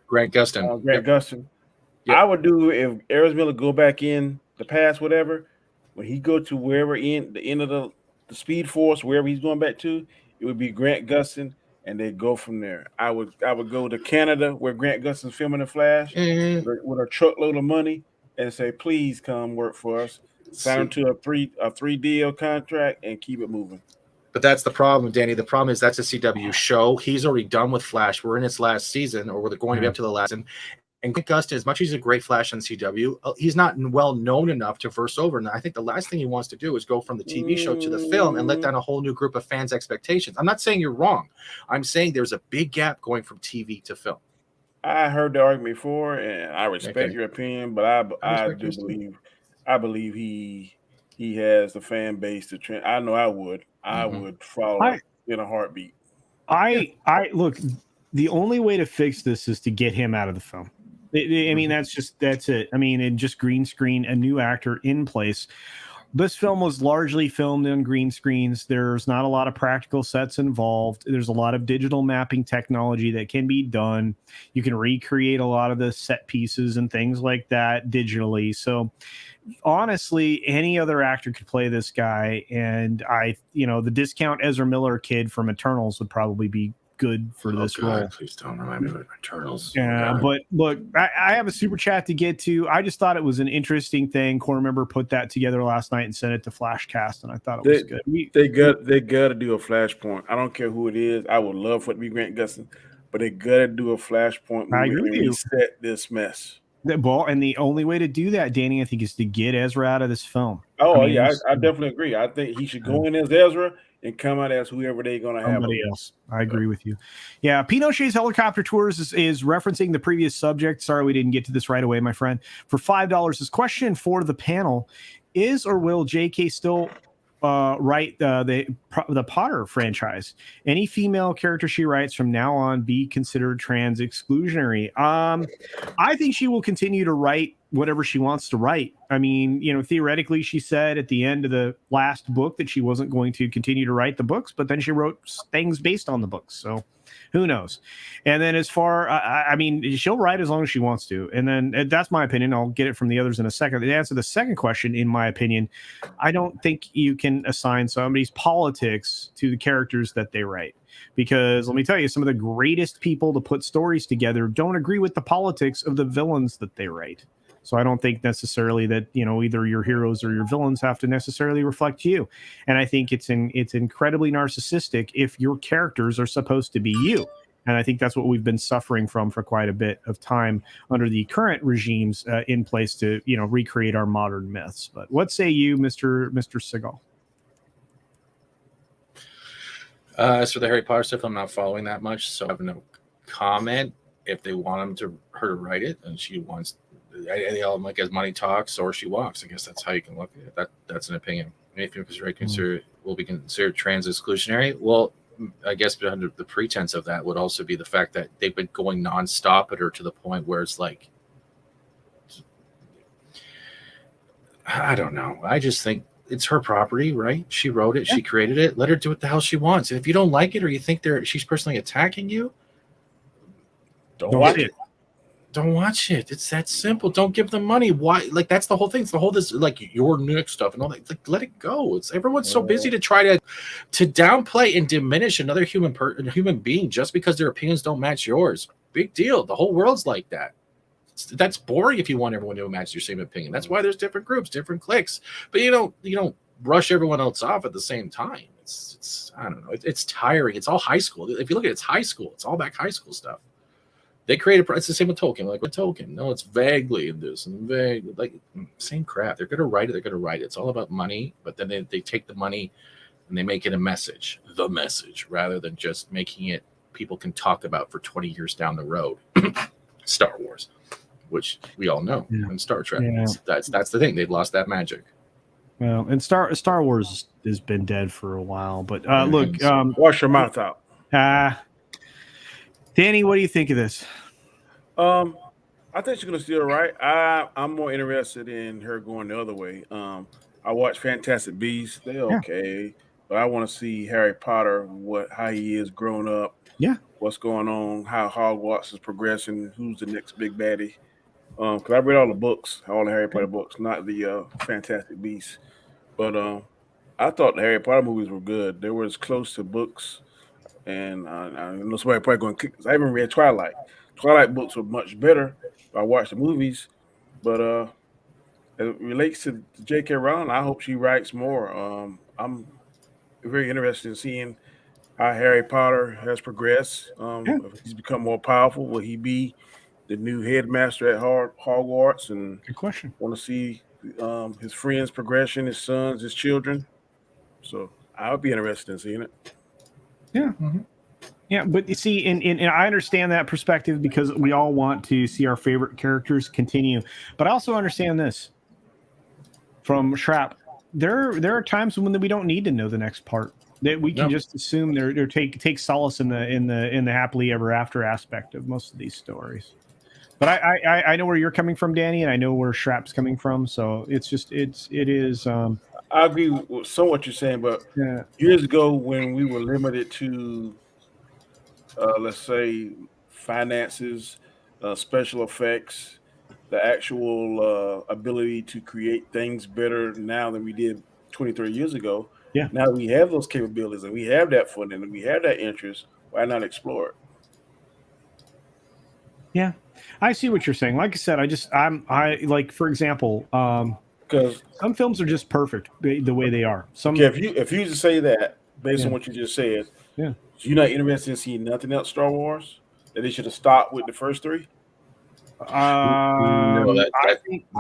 Grant Gustin? Gustin. Yep. I would do if Ezra Miller go back in the past, whatever. When he go to wherever in the end of the Speed Force, wherever he's going back to, it would be Grant Gustin, and they go from there. I would go to Canada where Grant Gustin's filming The Flash with a truckload of money and say, please come work for us. Sign him to a three deal contract and keep it moving. But that's the problem, Danny. The problem is that's a CW show. He's already done with Flash. We're in its last season, or we're going to be up to the last season. And Grant Gustin, as much as he's a great Flash on CW, he's not well known enough to verse over. And I think the last thing he wants to do is go from the TV show to the film and let down a whole new group of fans' expectations. I'm not saying you're wrong. I'm saying there's a big gap going from TV to film. I heard the argument before, and I respect your opinion, but I believe he has the fan base to trend. I know I would. I would follow in a heartbeat. I look, the only way to fix this is to get him out of the film. I mean, that's it. I mean, and just green screen a new actor in place. This film was largely filmed on green screens. There's not a lot of practical sets involved. There's a lot of digital mapping technology that can be done. You can recreate a lot of the set pieces and things like that digitally. So honestly, any other actor could play this guy. And the discount Ezra Miller kid from Eternals would probably be good for this role. Please don't remind me of Eternals. Yeah, but look, I have a super chat to get to. I just thought it was an interesting thing. Core member put that together last night and sent it to Flashcast, and I thought it was good. They got to do a Flashpoint. I don't care who it is. I would love for it to be Grant Gustin, but they got to do a Flashpoint movie and reset this mess. Well, and the only way to do that, Danny, I think, is to get Ezra out of this film. Oh, I definitely agree. I think he should go in as Ezra and come out as whoever they're going to have. Somebody else. I agree with you. Yeah, Pinochet's Helicopter Tours is referencing the previous subject. Sorry we didn't get to this right away, my friend. For $5, his question for the panel is, or will J.K. still write the Potter franchise? Any female character she writes from now on be considered trans exclusionary? I think she will continue to write whatever she wants to write. I mean, theoretically, she said at the end of the last book that she wasn't going to continue to write the books, but then she wrote things based on the books. So who knows? And then as far, I mean, she'll write as long as she wants to. And then that's my opinion. I'll get it from the others in a second. To answer the second question, in my opinion, I don't think you can assign somebody's politics to the characters that they write. Because let me tell you, some of the greatest people to put stories together don't agree with the politics of the villains that they write. So I don't think necessarily that, either your heroes or your villains have to necessarily reflect you. And I think it's incredibly narcissistic if your characters are supposed to be you. And I think that's what we've been suffering from for quite a bit of time under the current regimes in place to, recreate our modern myths. But what say you, Mr. Segal? As for the Harry Potter stuff, I'm not following that much, so I have no comment. If they want her to write it, and she wants, they all like as money talks or she walks. I guess that's how you can look at it. That's an opinion. Anything will be considered trans exclusionary. Well, I guess under the pretense of that would also be the fact that they've been going nonstop at her to the point where it's like, I don't know. I just think it's her property, right? She wrote it, she created it. Let her do what the hell she wants. And if you don't like it or you think she's personally attacking you, don't watch it. Don't watch it. It's that simple. Don't give them money. Why? Like, that's the whole thing. It's the whole this like your Nick stuff and all that. Like, let it go. It's everyone's so busy to try to downplay and diminish another human being just because their opinions don't match yours. Big deal. The whole world's like that. That's boring if you want everyone to match your same opinion. That's why there's different groups, different cliques. But you don't brush everyone else off at the same time. It's I don't know. It's tiring. It's all high school. If you look at it, it's high school. It's all back high school stuff. They created. It's the same with Tolkien. Like with Tolkien, no, it's vaguely this and vague, like same crap. They're gonna write it. They're gonna write it. It's all about money. But then they take the money and they make it a message, the message, rather than just making it people can talk about for 20 years down the road. Star Wars, which we all know, and Star Trek. Yeah. That's the thing. They've lost that magic. Well, and Star Wars has been dead for a while. But look, wash your mouth out. Danny, what do you think of this? I think she's gonna steal right. I'm more interested in her going the other way. I watched Fantastic Beasts. They're okay, but I want to see Harry Potter, how he is grown up. Yeah. What's going on? How Hogwarts is progressing? Who's the next big baddie? Because I read all the books, all the Harry Potter books, not the Fantastic Beasts. But I thought the Harry Potter movies were good. They were as close to books. And I know somebody probably going to kick. I haven't read Twilight. Twilight books were much better. I watched the movies, but as it relates to J.K. Rowling, I hope she writes more. I'm very interested in seeing how Harry Potter has progressed. If he's become more powerful, will he be the new headmaster at Hogwarts? And good question. Want to see his friends' progression, his sons, his children. So I would be interested in seeing it. Yeah. Mm-hmm. Yeah, but you see, and I understand that perspective because we all want to see our favorite characters continue. But I also understand this from Shrap. There are times when we don't need to know the next part. That we can just assume they're take solace in the happily ever after aspect of most of these stories. But I know where you're coming from, Danny, and I know where Shrap's coming from. So it is. I agree with some what you're saying, but years ago when we were limited to, let's say, finances, special effects, the actual ability to create things better now than we did 23 years ago. Yeah. Now we have those capabilities and we have that funding and we have that interest. Why not explore it? Yeah, I see what you're saying. Like I said, I like, for example, because some films are just perfect the way they are. If you just say that based on what you just said, you're not interested in seeing nothing else Star Wars, that they should have stopped with the first three. I think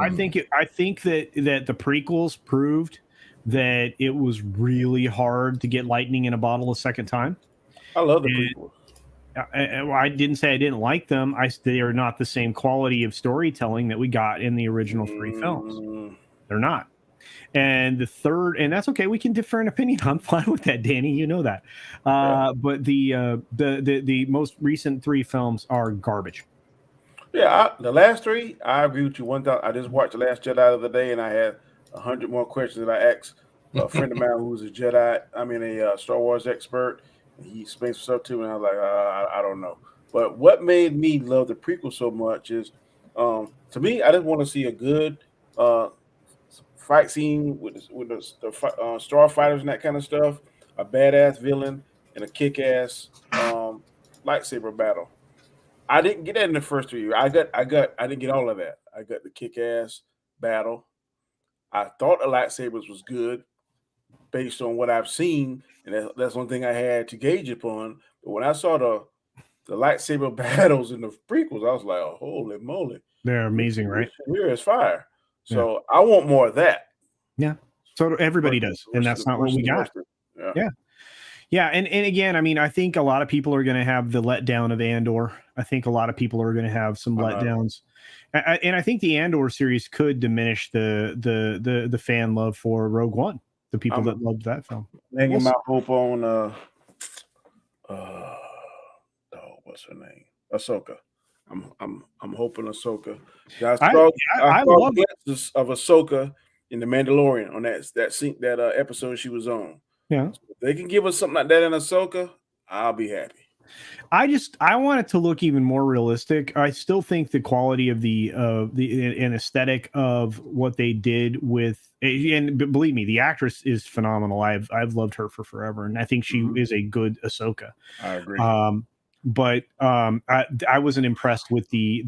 that the prequels proved that it was really hard to get lightning in a bottle a second time. I love the prequels. I didn't say I didn't like them. They are not the same quality of storytelling that we got in the original three films. They're not. And the third, and that's okay. We can differ in opinion. I'm fine with that, Danny. You know that. But the most recent three films are garbage. Yeah, the last three, I agree with you. 1,000. I just watched The Last Jedi the other day, and I had 100 more questions that I asked a friend of mine who's a Star Wars expert. He explains stuff to me, and I was like, I don't know. But what made me love the prequel so much is, to me, I just want to see a good fight scene with the starfighters and that kind of stuff, a badass villain, and a kick-ass lightsaber battle. I didn't get that in the first 3 years. I didn't get all of that. I got the kick-ass battle. I thought the lightsabers was good based on what I've seen, and that's one thing I had to gauge upon. But when I saw the lightsaber battles in the prequels, I was like, oh, holy moly. They're amazing, right? Here is fire. So I want more of that. Yeah. So everybody does, and that's not what we got. Yeah, and again, I mean, I think a lot of people are going to have the letdown of Andor. I think a lot of people are going to have some letdowns, and I think the Andor series could diminish the fan love for Rogue One. The people that loved that film. Hanging my hope on what's her name? Ahsoka. I'm hoping Ahsoka. I saw glimpses of Ahsoka in The Mandalorian on that episode she was on. Yeah. So if they can give us something like that in Ahsoka, I'll be happy. I want it to look even more realistic. I still think the quality of the aesthetic of what they did with, and believe me, the actress is phenomenal. I've loved her for forever, and I think she is a good Ahsoka. I agree. But I wasn't impressed with the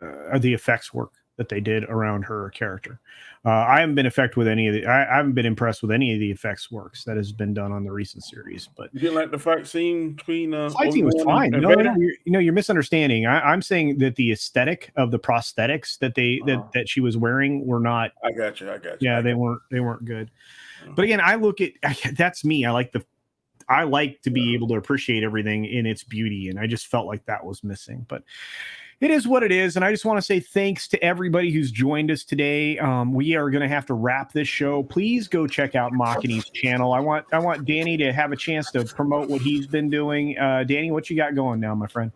effects work that they did around her character. I haven't been I haven't been impressed with any of the effects works that has been done on the recent series. But you didn't like the fight scene between the fight scene was fine. No, you're misunderstanding. I'm saying that the aesthetic of the prosthetics that that she was wearing were not. I got you. Yeah, they weren't good. But again, that's me. I like to be able to appreciate everything in its beauty, and I just felt like that was missing. But it is what it is, and I just want to say thanks to everybody who's joined us today. We are going to have to wrap this show. Please go check out Machini's channel. I want Danny to have a chance to promote what he's been doing. Danny, what you got going now, my friend?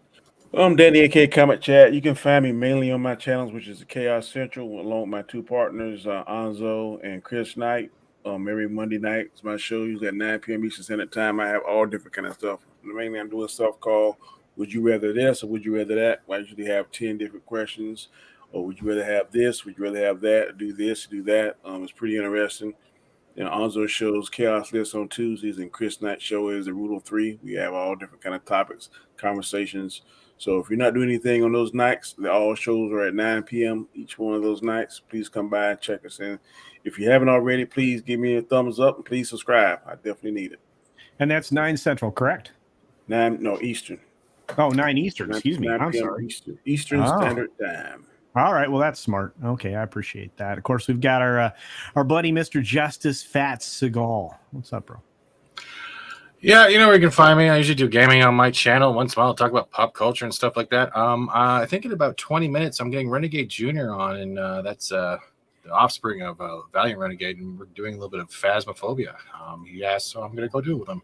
I'm Danny, aka Comic Chat. You can find me mainly on my channels, which is the Chaos Central, along with my two partners, Anzo and Chris Knight. Every Monday night, it's my show, usually at 9 p.m. Eastern Standard Time. I have all different kind of stuff. Mainly, I'm doing stuff called "Would You Rather This" or "Would You Rather That?" I usually have 10 different questions. Or would you rather have this? Would you rather have that? Do this? Do that? It's pretty interesting. Anzo shows Chaos List on Tuesdays, and Chris Knight's show is the Rule of Three. We have all different kind of topics, conversations. So if you're not doing anything on those nights, all shows are at 9 p.m. each one of those nights. Please come by and check us in. If you haven't already, please give me a thumbs up and please subscribe. I definitely need it. And that's 9 Central, correct? Eastern. Oh, 9 Eastern. Excuse me. I'm sorry. Eastern Standard Time. All right. Well, that's smart. Okay, I appreciate that. Of course, we've got our buddy, Mr. Justice Fat Seagal. What's up, bro? Yeah, you know where you can find me. I usually do gaming on my channel. Once in a while, I'll talk about pop culture and stuff like that. I think in about 20 minutes, I'm getting Renegade Jr. on, and that's the offspring of Valiant Renegade, and we're doing a little bit of Phasmophobia. He asked, so I'm going to go do it with him.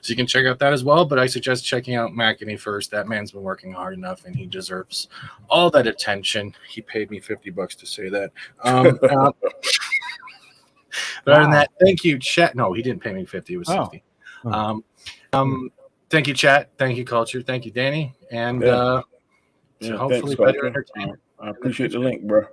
So you can check out that as well, but I suggest checking out Mackie first. That man's been working hard enough, and he deserves all that attention. He paid me $50 to say that. But other than that, thank you, chat. No, he didn't pay me 50. It was 60. Thank you, chat. Thank you, Culture. Thank you, Danny. And hopefully better entertainment. I appreciate the link, bro.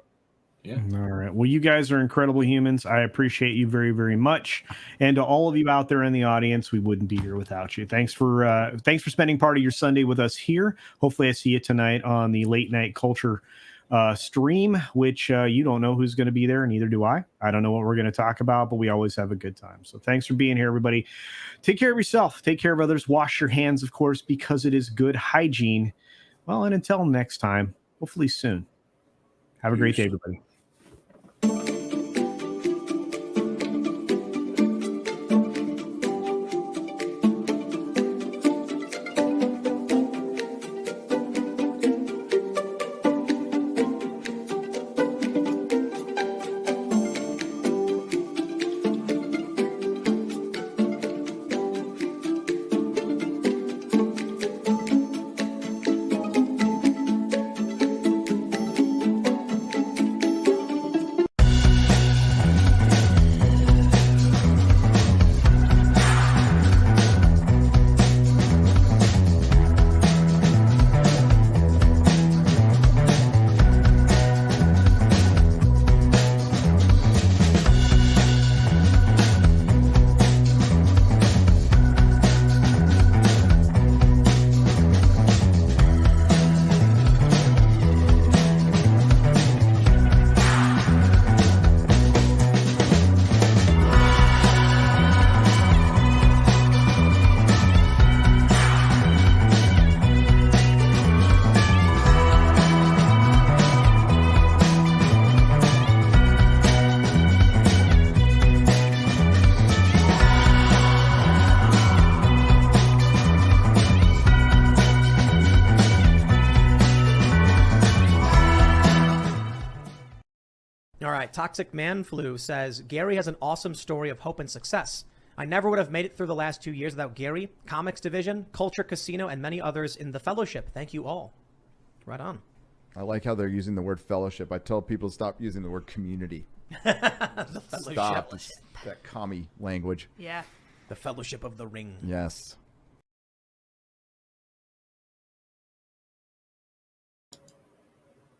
Yeah. All right. Well, you guys are incredible humans. I appreciate you very, very much. And to all of you out there in the audience, we wouldn't be here without you. Thanks for spending part of your Sunday with us here. Hopefully I see you tonight on the Late Night Culture stream, which you don't know who's going to be there, and neither do I. I don't know what we're going to talk about, but we always have a good time. So thanks for being here, everybody. Take care of yourself. Take care of others. Wash your hands, of course, because it is good hygiene. Well, and until next time, hopefully soon. Have a great day, everybody. All right. Toxic Man Flu says, Gary has an awesome story of hope and success. I never would have made it through the last 2 years without Gary, Comics Division, Culture Casino, and many others in the fellowship. Thank you all. Right on. I like how they're using the word fellowship. I tell people to stop using the word community. The fellowship. Stop. That commie language. Yeah. The Fellowship of the Ring. Yes.